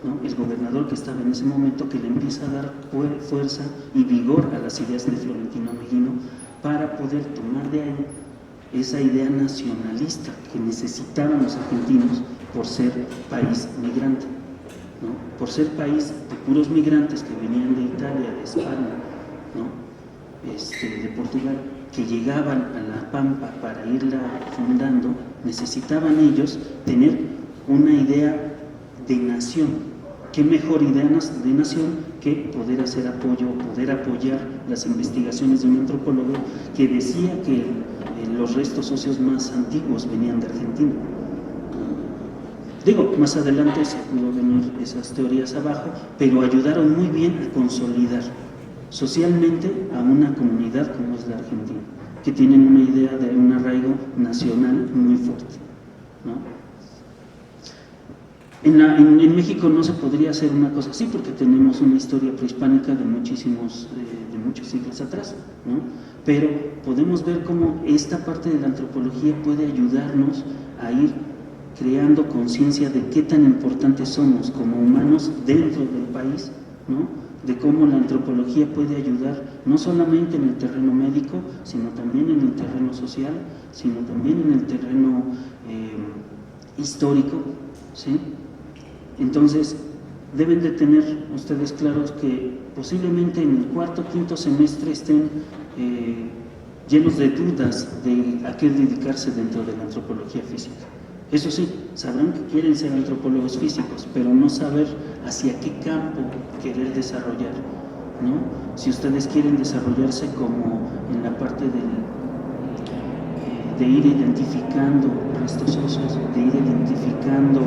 ¿no? El gobernador que estaba en ese momento, que le empieza a dar fuerza y vigor a las ideas de Florentino Meguino para poder tomar de ahí esa idea nacionalista que necesitaban los argentinos por ser país migrante, ¿no? Por ser país de puros migrantes que venían de Italia, de España, ¿no? De Portugal, que llegaban a la Pampa para irla fundando, necesitaban ellos tener una idea de nación. ¿Qué mejor idea de nación que poder hacer apoyo, poder apoyar las investigaciones de un antropólogo que decía que los restos óseos más antiguos venían de Argentina? Digo, más adelante se pudo venir esas teorías abajo, pero ayudaron muy bien a consolidar socialmente a una comunidad como es la Argentina, que tienen una idea de un arraigo nacional muy fuerte, ¿no? En México no se podría hacer una cosa así porque tenemos una historia prehispánica de muchos siglos atrás, ¿no? Pero podemos ver cómo esta parte de la antropología puede ayudarnos a ir creando conciencia de qué tan importantes somos como humanos dentro del país, ¿no? De cómo la antropología puede ayudar no solamente en el terreno médico, sino también en el terreno social, sino también en el terreno histórico, ¿sí? Entonces, deben de tener ustedes claros que posiblemente en el cuarto o quinto semestre estén llenos de dudas de a qué dedicarse dentro de la antropología física. Eso sí, sabrán que quieren ser antropólogos físicos, pero no saber hacia qué campo querer desarrollar, ¿no? Si ustedes quieren desarrollarse como en la parte de ir identificando restos óseos, de ir identificando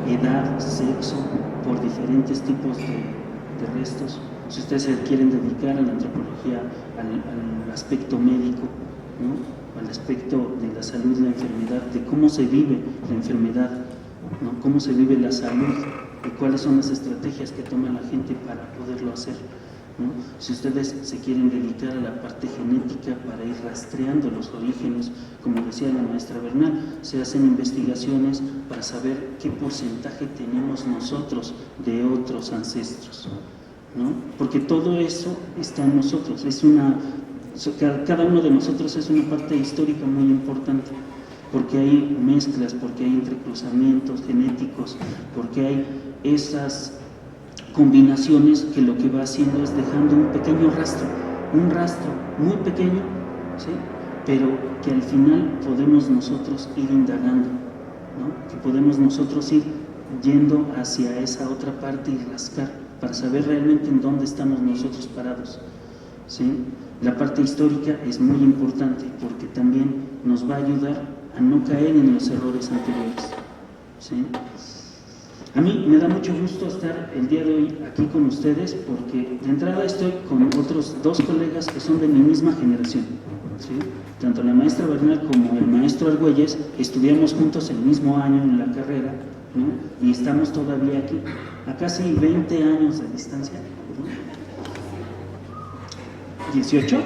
edad, sexo, por diferentes tipos de restos, si ustedes se quieren dedicar a la antropología, al aspecto médico, ¿no? Al aspecto de la salud, la enfermedad, de cómo se vive la enfermedad, ¿no? Cómo se vive la salud y cuáles son las estrategias que toma la gente para poderlo hacer, ¿no? Si ustedes se quieren dedicar a la parte genética para ir rastreando los orígenes, como decía la maestra Bernal, se hacen investigaciones para saber qué porcentaje tenemos nosotros de otros ancestros, ¿no? Porque todo eso está en nosotros, cada uno de nosotros es una parte histórica muy importante, porque hay mezclas, porque hay entrecruzamientos genéticos, porque hay esas combinaciones que lo que va haciendo es dejando un pequeño rastro, un rastro muy pequeño, ¿sí? Pero que al final podemos nosotros ir indagando, ¿no? Que podemos nosotros ir yendo hacia esa otra parte y rascar para saber realmente en dónde estamos nosotros parados, ¿sí? La parte histórica es muy importante porque también nos va a ayudar a no caer en los errores anteriores, ¿sí? A mí me da mucho gusto estar el día de hoy aquí con ustedes porque de entrada estoy con otros dos colegas que son de mi misma generación, ¿sí? Tanto la maestra Bernal como el maestro Argüelles estudiamos juntos el mismo año en la carrera, ¿no? Y estamos todavía aquí, a casi 20 años de distancia, ¿no? 18.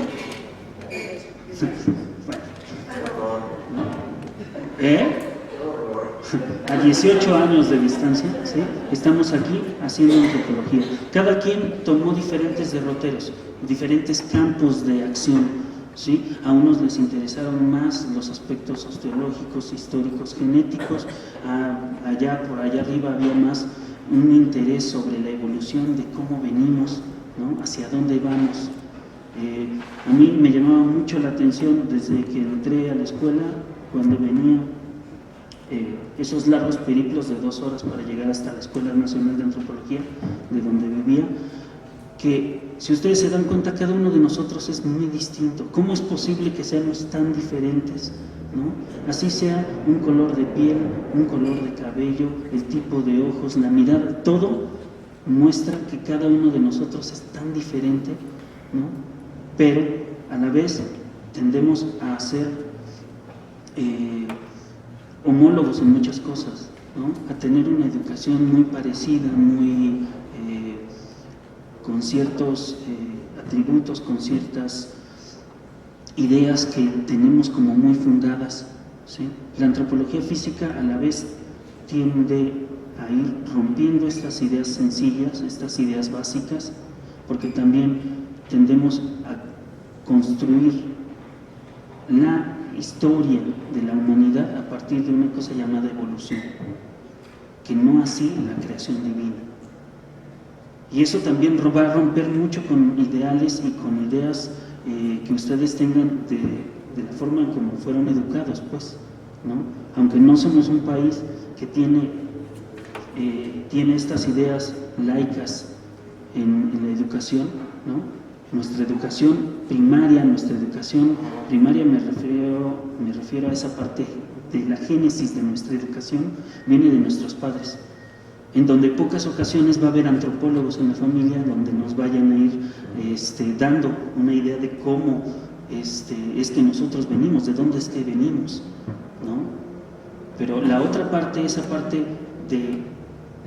A 18 años de distancia, ¿sí? Estamos aquí haciendo antropología. Cada quien tomó diferentes derroteros, diferentes campos de acción, ¿sí? A unos les interesaron más los aspectos osteológicos, históricos, genéticos. Por allá arriba había más un interés sobre la evolución de cómo venimos, ¿no? Hacia dónde vamos. A mí me llamaba mucho la atención desde que entré a la escuela, cuando venía esos largos periplos de 2 horas para llegar hasta la Escuela Nacional de Antropología, de donde vivía, que si ustedes se dan cuenta, cada uno de nosotros es muy distinto. ¿Cómo es posible que seamos tan diferentes, ¿no? Así sea un color de piel, un color de cabello, el tipo de ojos, la mirada, todo muestra que cada uno de nosotros es tan diferente, ¿no? Pero a la vez tendemos a ser homólogos en muchas cosas, ¿no? A tener una educación muy parecida, muy con ciertos atributos, con ciertas ideas que tenemos como muy fundadas, ¿sí? La antropología física a la vez tiende a ir rompiendo estas ideas sencillas, estas ideas básicas, porque también tendemos a construir la historia de la humanidad a partir de una cosa llamada evolución, que no así la creación divina. Y eso también va a romper mucho con ideales y con ideas que ustedes tengan de la forma en como fueron educados, pues, ¿no? Aunque no somos un país que tiene estas ideas laicas en la educación, ¿no? Nuestra educación primaria me refiero a esa parte de la génesis de nuestra educación, viene de nuestros padres, en donde pocas ocasiones va a haber antropólogos en la familia donde nos vayan a ir dando una idea de cómo es que nosotros venimos, de dónde es que venimos, ¿no? Pero la otra parte, esa parte de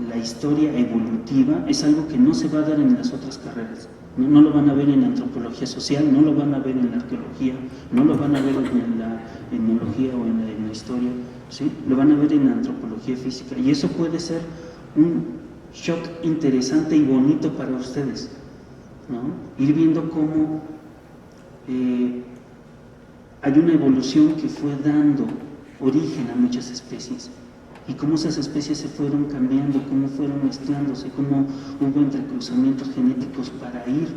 la historia evolutiva, es algo que no se va a dar en las otras carreras. No lo van a ver en la antropología social, no lo van a ver en la arqueología, no lo van a ver en la etnología o en la historia, ¿sí? Lo van a ver en antropología física, y eso puede ser un shock interesante y bonito para ustedes, ¿no? Ir viendo cómo hay una evolución que fue dando origen a muchas especies, y cómo esas especies se fueron cambiando, cómo fueron mezclándose, cómo hubo entrecruzamientos genéticos para ir,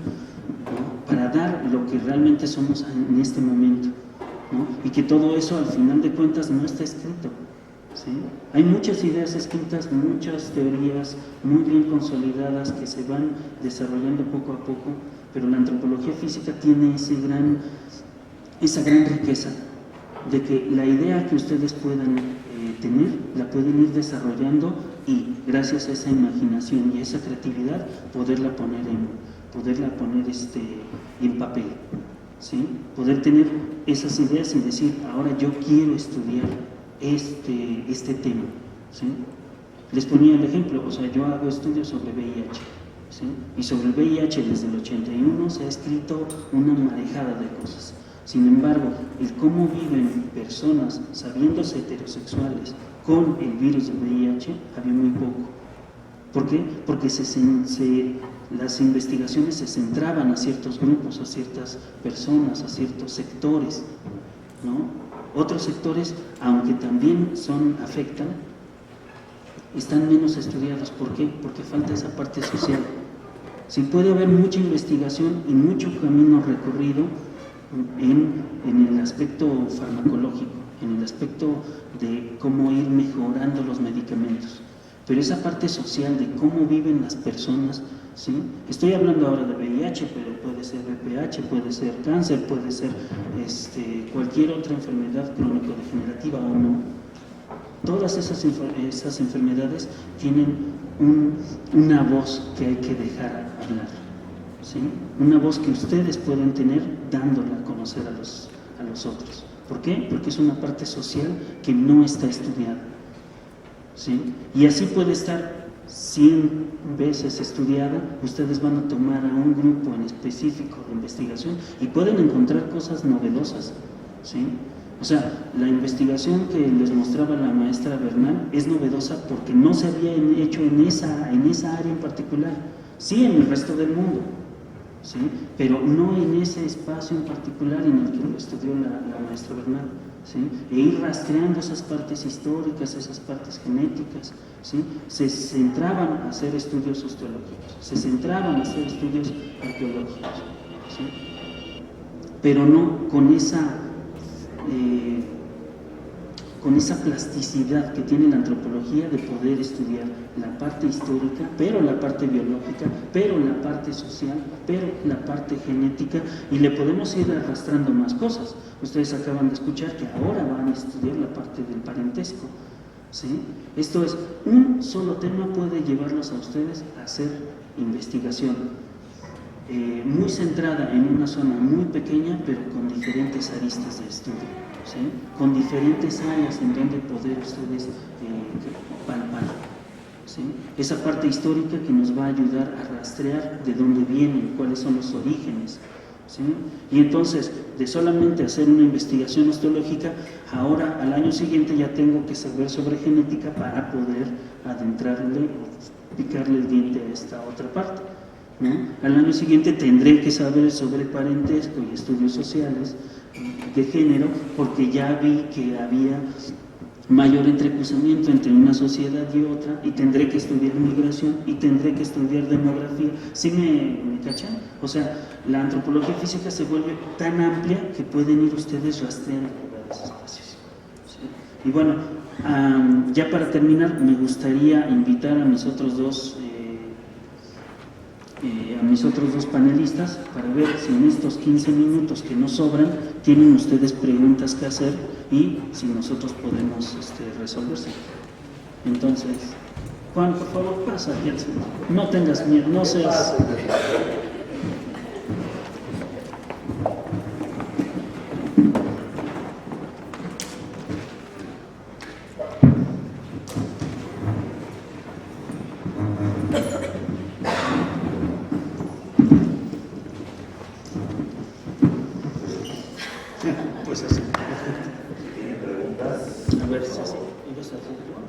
¿no? Para dar lo que realmente somos en este momento, ¿no? Y que todo eso al final de cuentas no está escrito, ¿sí? Hay muchas ideas escritas, muchas teorías muy bien consolidadas que se van desarrollando poco a poco, pero la antropología física tiene esa gran riqueza de que la idea que ustedes puedan tener, la pueden ir desarrollando, y gracias a esa imaginación y esa creatividad poderla poner en papel, ¿sí? Poder tener esas ideas y decir, ahora yo quiero estudiar este tema, ¿sí? Les ponía el ejemplo, o sea, yo hago estudios sobre VIH, ¿sí? Y sobre el VIH desde el 81 se ha escrito una marejada de cosas. Sin embargo, el cómo viven personas sabiéndose heterosexuales con el virus del VIH, había muy poco. ¿Por qué? Porque las investigaciones se centraban a ciertos grupos, a ciertas personas, a ciertos sectores, ¿no? Otros sectores, aunque también afectan, están menos estudiados. ¿Por qué? Porque falta esa parte social. Sí puede haber mucha investigación y mucho camino recorrido en el aspecto farmacológico, en el aspecto de cómo ir mejorando los medicamentos, pero esa parte social de cómo viven las personas, ¿sí? Estoy hablando ahora de VIH, pero puede ser VPH, puede ser cáncer, puede ser cualquier otra enfermedad crónico-degenerativa o no. Todas esas enfermedades tienen una voz que hay que dejar hablar, ¿sí? Una voz que ustedes pueden tener dándola a conocer a los otros. ¿Por qué? Porque es una parte social que no está estudiada, ¿sí? Y así puede estar 100 veces estudiada, ustedes van a tomar a un grupo en específico de investigación y pueden encontrar cosas novedosas, ¿sí? O sea, la investigación que les mostraba la maestra Bernal es novedosa porque no se había hecho en esa área en particular, sí en el resto del mundo, ¿sí? Pero no en ese espacio en particular en el que lo estudió la maestra Bernal, ¿sí? E ir rastreando esas partes históricas, esas partes genéticas, ¿sí? Se centraban a hacer estudios osteológicos, se centraban a hacer estudios arqueológicos, ¿sí? Pero no con esa plasticidad que tiene la antropología de poder estudiar la parte histórica, pero la parte biológica, pero la parte social, pero la parte genética, y le podemos ir arrastrando más cosas. Ustedes acaban de escuchar que ahora van a estudiar la parte del parentesco, ¿sí? Esto es, un solo tema puede llevarlos a ustedes a hacer investigación muy centrada en una zona muy pequeña, pero con diferentes aristas de estudio, ¿sí? Con diferentes áreas en donde poder ustedes palpar, ¿sí? Esa parte histórica que nos va a ayudar a rastrear de dónde vienen, cuáles son los orígenes, ¿sí? Y entonces, de solamente hacer una investigación osteológica, ahora al año siguiente ya tengo que saber sobre genética para poder adentrarle, picarle el diente a esta otra parte, ¿no? Al año siguiente tendré que saber sobre parentesco y estudios sociales de género, porque ya vi que había mayor entrecruzamiento entre una sociedad y otra, y tendré que estudiar migración y tendré que estudiar demografía. ¿Sí me cachan? O sea, la antropología física se vuelve tan amplia que pueden ir ustedes rastreando lugares, espacios, ¿sí? Y bueno, ya para terminar, me gustaría invitar a mis otros dos panelistas para ver si en estos 15 minutos que nos sobran tienen ustedes preguntas que hacer y si nosotros podemos resolverse. Entonces, Juan, por favor, pasa aquí al centro. No tengas miedo, no seas... Pues así. ¿Tienen preguntas? ver, sí, sí. ¿Ibas a hacer algo?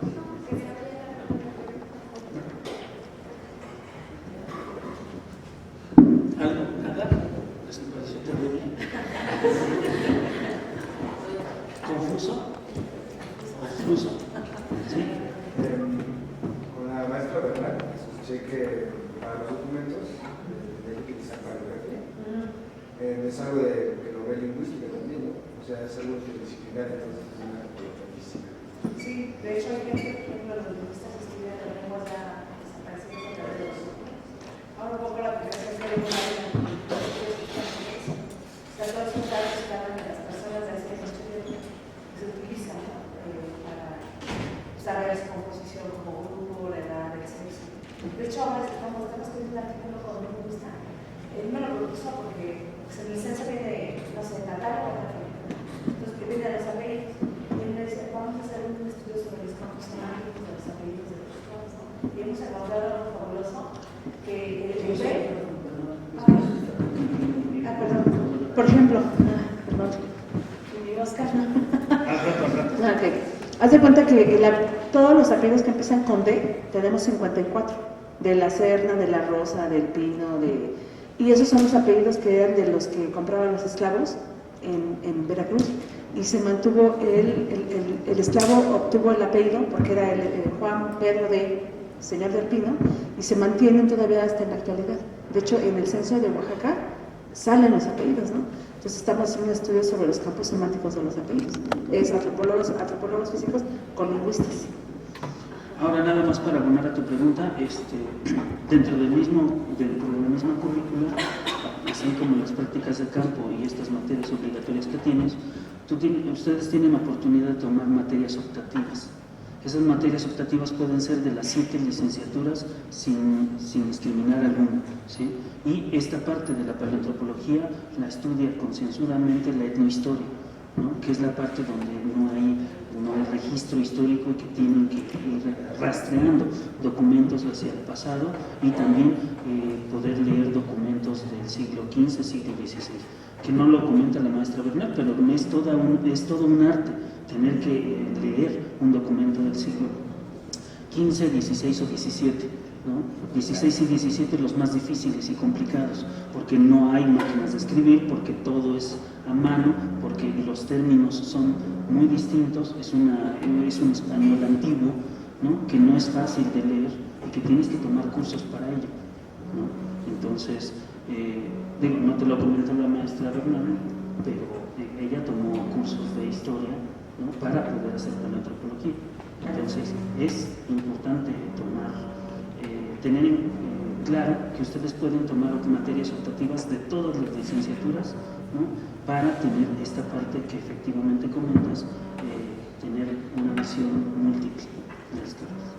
¿Algo? ¿Nada? ¿Les pareció terrible? ¿Confuso? ¿Confuso? ¿Sí? Con la maestra Bernal, escuché que para los documentos hay que utilizar paleografía. Es algo que lo ve lingüística también, ¿no? O sea, es algo interdisciplinario, entonces es una física. Sí, de hecho hay gente, por ejemplo, los lingüistas estudian la lengua ya desapareciendo a través de los documentos. Ahora un poco la aplicación que hay en la todos los datos que hablan de las personas de ese estudio se utilizan, ¿no? Para saber su composición como grupo, la edad, el sexo. De hecho, ahora estamos teniendo un artículo con un lingüista. Él me lo propuso porque el licencia viene, no sé, Natalia o Natalia. Entonces, que viene de los apellidos. Y él me dice, vamos a hacer un estudio sobre los campos semánticos de los apellidos de los personas, ¿no? Y hemos encontrado algo fabuloso que el perdón. Por ejemplo, perdón. Oscar, ¿no? Okay. Haz de cuenta que todos los apellidos que empiezan con D, tenemos 54. De la Serna, de la Rosa, del Pino, y esos son los apellidos que eran de los que compraban los esclavos en Veracruz. Y se mantuvo, el esclavo obtuvo el apellido porque era el Juan Pedro de Señor del Pino, y se mantienen todavía hasta en la actualidad. De hecho, en el censo de Oaxaca salen los apellidos, ¿no? Entonces estamos haciendo un estudio sobre los campos semánticos de los apellidos. Es antropólogos físicos con lingüistas. Ahora, nada más para abonar a tu pregunta, dentro de la misma currícula, así como las prácticas de campo y estas materias obligatorias que tienes, ustedes tienen la oportunidad de tomar materias optativas. Esas materias optativas pueden ser de las 7 licenciaturas sin discriminar alguna, ¿sí? Y esta parte de la paleoantropología la estudia concienzudamente la etnohistoria, ¿no? Que es la parte donde no hay registro histórico y que tienen que ir rastreando documentos hacia el pasado y también poder leer documentos del siglo XV, siglo XVI, que no lo comenta la maestra Bernal, pero es todo un arte tener que leer un documento del siglo XV, XVI o XVII, ¿no? 16 y 17 los más difíciles y complicados, porque no hay máquinas de escribir, porque todo es a mano, porque los términos son muy distintos, es un español antiguo, ¿no? Que no es fácil de leer y que tienes que tomar cursos para ello, ¿no? Entonces, no te lo comentó la maestra Bernal, pero ella tomó cursos de historia, ¿no? Para poder hacer paleoantropología. Entonces, es importante tener claro que ustedes pueden tomar materias optativas de todas las licenciaturas, ¿no? Para tener esta parte que efectivamente comentas, tener una visión múltiple de las carreras.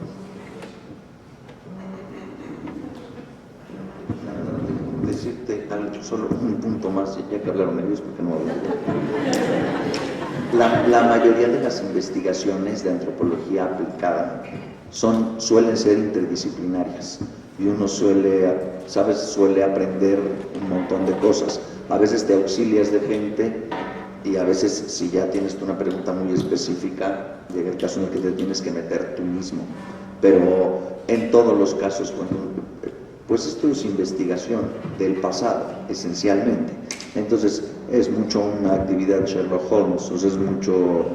Decirte algo, solo un punto más, ya que hablaron ellos, porque no hablan. La mayoría de las investigaciones de antropología aplicada suelen ser interdisciplinarias y uno suele aprender un montón de cosas. A veces te auxilias de gente y a veces, si ya tienes una pregunta muy específica, llega el caso en el que te tienes que meter tú mismo. Pero en todos los casos, pues esto es investigación del pasado, esencialmente. Entonces, es mucho una actividad Sherlock Holmes, o sea, es mucho,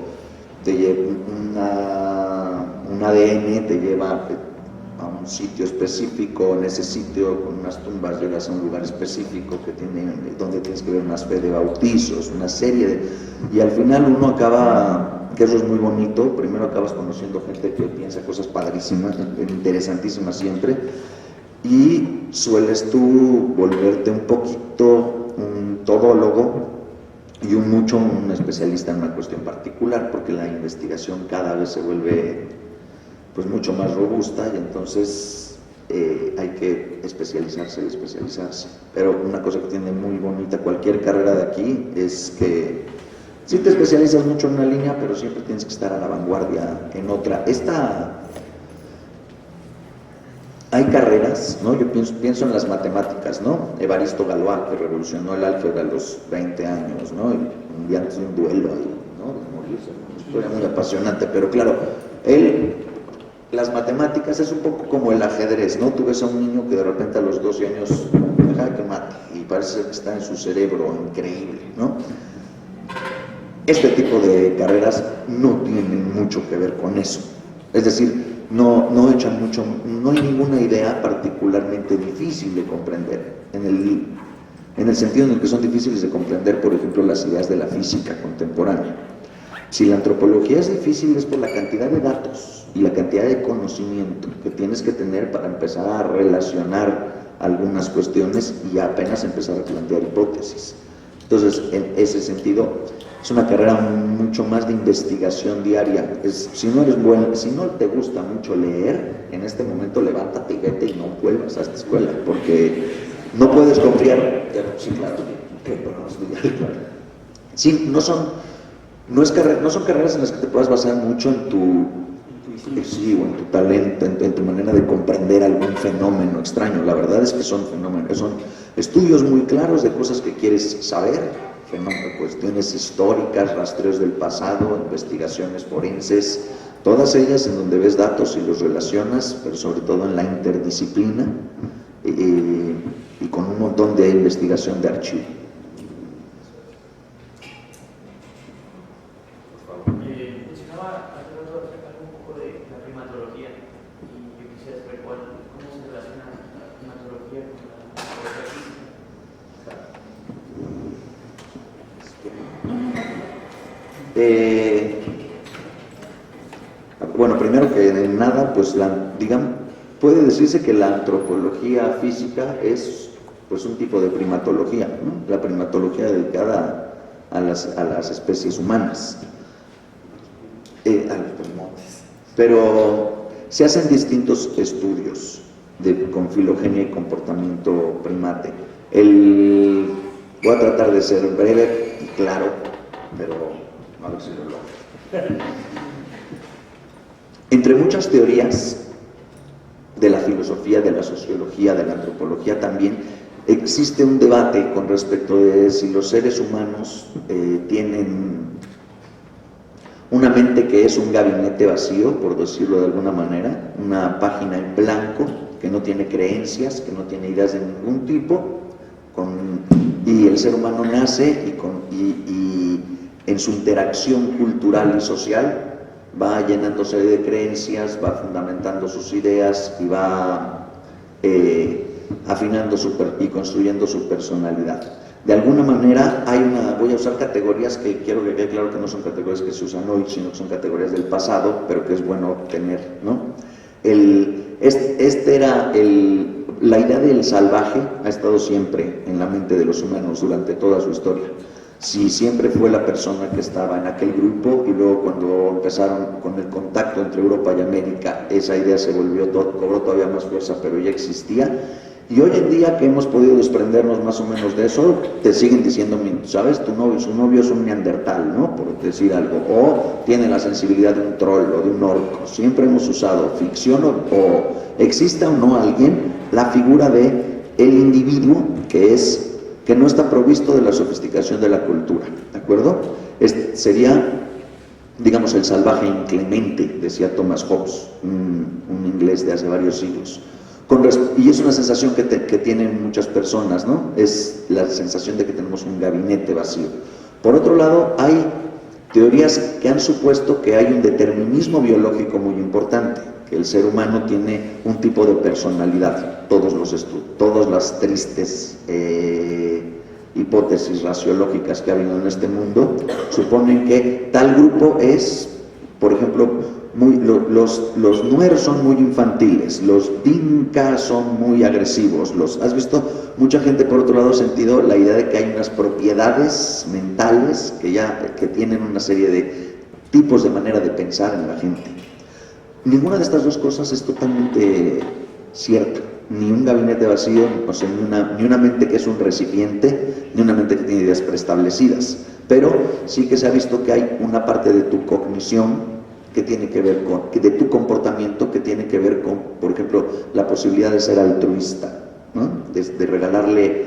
un ADN te lleva a un sitio específico, en ese sitio, con unas tumbas, llegas a un lugar específico donde tienes que ver una fe de bautizos, una serie de... Y al final uno acaba, que eso es muy bonito, primero acabas conociendo gente que piensa cosas padrísimas, interesantísimas siempre, y sueles tú volverte un poquito un todólogo y un especialista en una cuestión particular, porque la investigación cada vez se vuelve pues mucho más robusta y entonces hay que especializarse. Pero una cosa que tiene muy bonita cualquier carrera de aquí es que sí te especializas mucho en una línea, pero siempre tienes que estar a la vanguardia en otra. Hay carreras, ¿no? Yo pienso en las matemáticas, ¿no? Evaristo Galois, que revolucionó el álgebra a los 20 años, ¿no? Y un día antes de un duelo ahí, ¿no? es una historia muy apasionante, pero claro, las matemáticas es un poco como el ajedrez, ¿no? Tú ves a un niño que de repente a los 12 años deja que mate y parece que está en su cerebro increíble, ¿no? Este tipo de carreras no tienen mucho que ver con eso. Es decir, no echan mucho, no hay ninguna idea particularmente difícil de comprender. En el sentido en el que son difíciles de comprender, por ejemplo, las ideas de la física contemporánea. Si la antropología es difícil es por la cantidad de datos y la cantidad de conocimiento que tienes que tener para empezar a relacionar algunas cuestiones y apenas empezar a plantear hipótesis. Entonces, en ese sentido, es una carrera mucho más de investigación diaria. Si no te gusta mucho leer, en este momento levántate y vete y no vuelvas a esta escuela, porque no puedes confiar. Sí, claro, sí, no son carreras en las que te puedas basar mucho en tu talento, en tu manera de comprender algún fenómeno extraño. La verdad es que son fenómenos, son estudios muy claros de cosas que quieres saber, cuestiones históricas, rastreos del pasado, investigaciones forenses, todas ellas en donde ves datos y los relacionas, pero sobre todo en la interdisciplina y con un montón de investigación de archivo. Mencionaba hace rato un poco de la primatología y yo quisiera saber cómo se relaciona la primatología con la antropología física. Bueno, primero que de nada, pues puede decirse que la antropología física es pues un tipo de primatología, ¿no? La primatología dedicada a las especies humanas, a los primates. Pero se hacen distintos estudios con filogenia y comportamiento primate. Voy a tratar de ser breve y claro, pero a ver si lo logro. Entre muchas teorías de la filosofía, de la sociología, de la antropología también, existe un debate con respecto de si los seres humanos tienen una mente que es un gabinete vacío, por decirlo de alguna manera, una página en blanco, que no tiene creencias, que no tiene ideas de ningún tipo, y el ser humano nace y en su interacción cultural y social va llenándose de creencias, va fundamentando sus ideas y va afinando y construyendo su personalidad. De alguna manera voy a usar categorías que quiero que quede claro que no son categorías que se usan hoy, sino que son categorías del pasado, pero que es bueno tener, ¿no? La idea del salvaje ha estado siempre en la mente de los humanos durante toda su historia. Si siempre fue la persona que estaba en aquel grupo y luego cuando empezaron con el contacto entre Europa y América, esa idea cobró todavía más fuerza, pero ya existía. Y hoy en día que hemos podido desprendernos más o menos de eso, te siguen diciendo, ¿sabes? Su novio es un neandertal, ¿no? Por decir algo. O tiene la sensibilidad de un troll o de un orco. Siempre hemos usado ficción o exista o no alguien, la figura de el individuo que no está provisto de la sofisticación de la cultura, ¿de acuerdo? Sería, digamos, el salvaje inclemente, decía Thomas Hobbes, un inglés de hace varios siglos. Y es una sensación que tienen muchas personas, ¿no? Es la sensación de que tenemos un gabinete vacío. Por otro lado, hay teorías que han supuesto que hay un determinismo biológico muy importante, que el ser humano tiene un tipo de personalidad. Todas las tristes hipótesis raciológicas que ha habido en este mundo suponen que tal grupo es, por ejemplo, los nuer son muy infantiles, los dinka son muy agresivos. ¿Has visto? Mucha gente, por otro lado, ha sentido la idea de que hay unas propiedades mentales que tienen una serie de tipos de manera de pensar en la gente. Ninguna de estas dos cosas es totalmente cierta. Ni un gabinete vacío, o sea, ni una mente que es un recipiente, ni una mente que tiene ideas preestablecidas. Pero sí que se ha visto que hay una parte de tu cognición que tiene que ver de tu comportamiento que tiene que ver con, por ejemplo, la posibilidad de ser altruista, ¿no? De regalarle,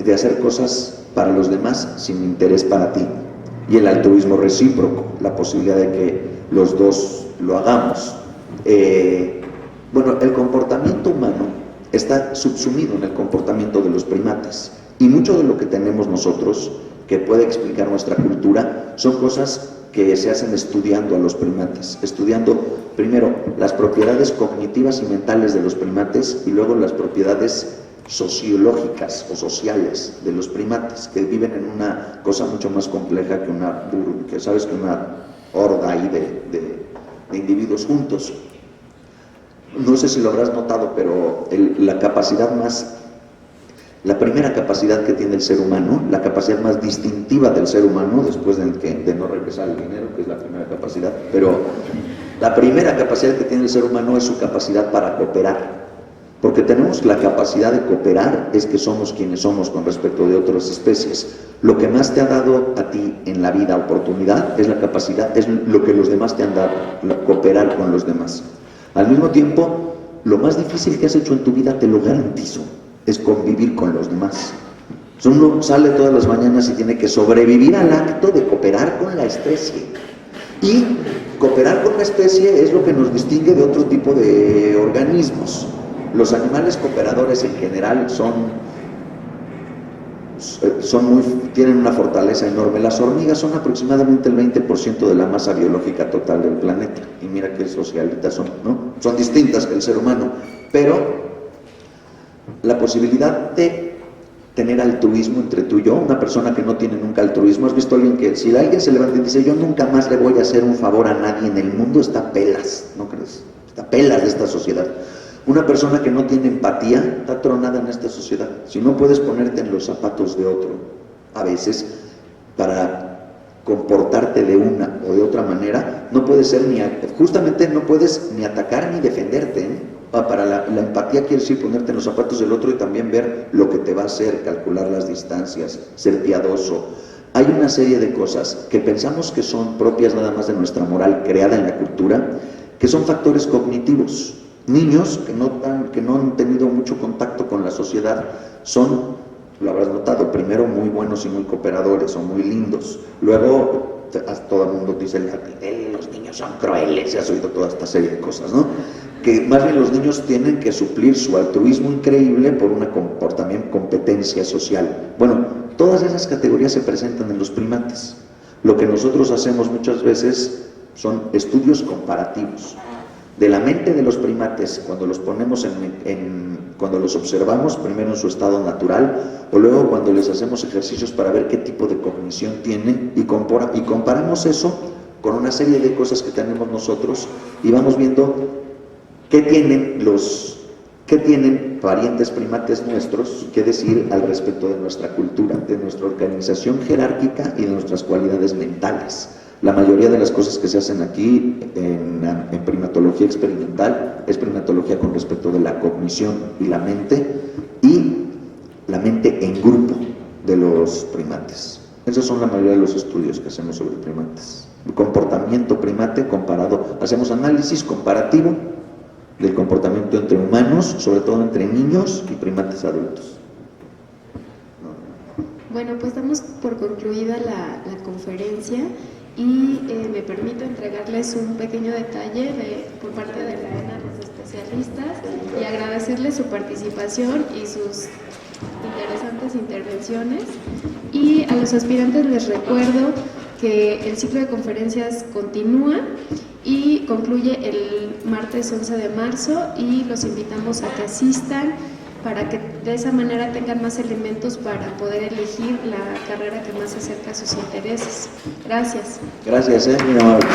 de hacer cosas para los demás sin interés para ti. y el altruismo recíproco, la posibilidad de que los dos lo hagamos. Bueno, el comportamiento humano está subsumido en el comportamiento de los primates, y mucho de lo que tenemos nosotros, que puede explicar nuestra cultura, son cosas que se hacen estudiando a los primates, estudiando primero las propiedades cognitivas y mentales de los primates y luego las propiedades sociológicas o sociales de los primates, que viven en una cosa mucho más compleja que una horda ahí de individuos juntos. No sé si lo habrás notado, pero la primera capacidad que tiene el ser humano, la capacidad más distintiva del ser humano, después de no regresar el dinero, que es la primera capacidad, pero la primera capacidad que tiene el ser humano es su capacidad para cooperar. Porque tenemos la capacidad de cooperar, es que somos quienes somos con respecto de otras especies. Lo que más te ha dado a ti en la vida oportunidad es la capacidad, es lo que los demás te han dado, cooperar con los demás. Al mismo tiempo, lo más difícil que has hecho en tu vida, te lo garantizo, es convivir con los demás. Uno sale todas las mañanas y tiene que sobrevivir al acto de cooperar con la especie. Y cooperar con la especie es lo que nos distingue de otro tipo de organismos. Los animales cooperadores en general tienen una fortaleza enorme. Las hormigas son aproximadamente el 20% de la masa biológica total del planeta. Y mira qué socialitas son, ¿no? Son distintas que el ser humano. Pero la posibilidad de tener altruismo entre tú y yo, una persona que no tiene nunca altruismo, ¿has visto a alguien que si alguien se levanta y dice yo nunca más le voy a hacer un favor a nadie en el mundo? Está pelas, ¿no crees? Está pelas de esta sociedad. Una persona que no tiene empatía está tronada en esta sociedad. Si no puedes ponerte en los zapatos de otro, a veces, para comportarte de una o de otra manera, no puedes ser justamente no puedes ni atacar ni defenderte, ¿eh? Para la empatía quiere decir ponerte en los zapatos del otro y también ver lo que te va a hacer, calcular las distancias, ser piadoso. Hay una serie de cosas que pensamos que son propias nada más de nuestra moral creada en la cultura, que son factores cognitivos. Niños que no han tenido mucho contacto con la sociedad son, lo habrás notado, primero muy buenos y muy cooperadores, son muy lindos. Luego todo el mundo dice, los niños son crueles, ya has oído toda esta serie de cosas, ¿no? Que más bien los niños tienen que suplir su altruismo increíble por una competencia social. Bueno, todas esas categorías se presentan en los primates. Lo que nosotros hacemos muchas veces son estudios comparativos de la mente de los primates cuando los ponemos cuando los observamos primero en su estado natural o luego cuando les hacemos ejercicios para ver qué tipo de cognición tienen y comparamos eso con una serie de cosas que tenemos nosotros y vamos viendo qué tienen parientes primates nuestros que decir al respecto de nuestra cultura, de nuestra organización jerárquica y de nuestras cualidades mentales. La mayoría de las cosas que se hacen aquí en primatología experimental es primatología con respecto de la cognición y la mente en grupo de los primates. Esos son la mayoría de los estudios que hacemos sobre primates. El comportamiento primate comparado, hacemos análisis comparativo del comportamiento entre humanos, sobre todo entre niños y primates adultos. Bueno, pues damos por concluida la conferencia. Y me permito entregarles un pequeño detalle por parte de la ENA, los especialistas, y agradecerles su participación y sus interesantes intervenciones. Y a los aspirantes les recuerdo que el ciclo de conferencias continúa y concluye el martes 11 de marzo y los invitamos a que asistan para que de esa manera tengan más elementos para poder elegir la carrera que más se acerca a sus intereses. Gracias. Gracias, muy amables.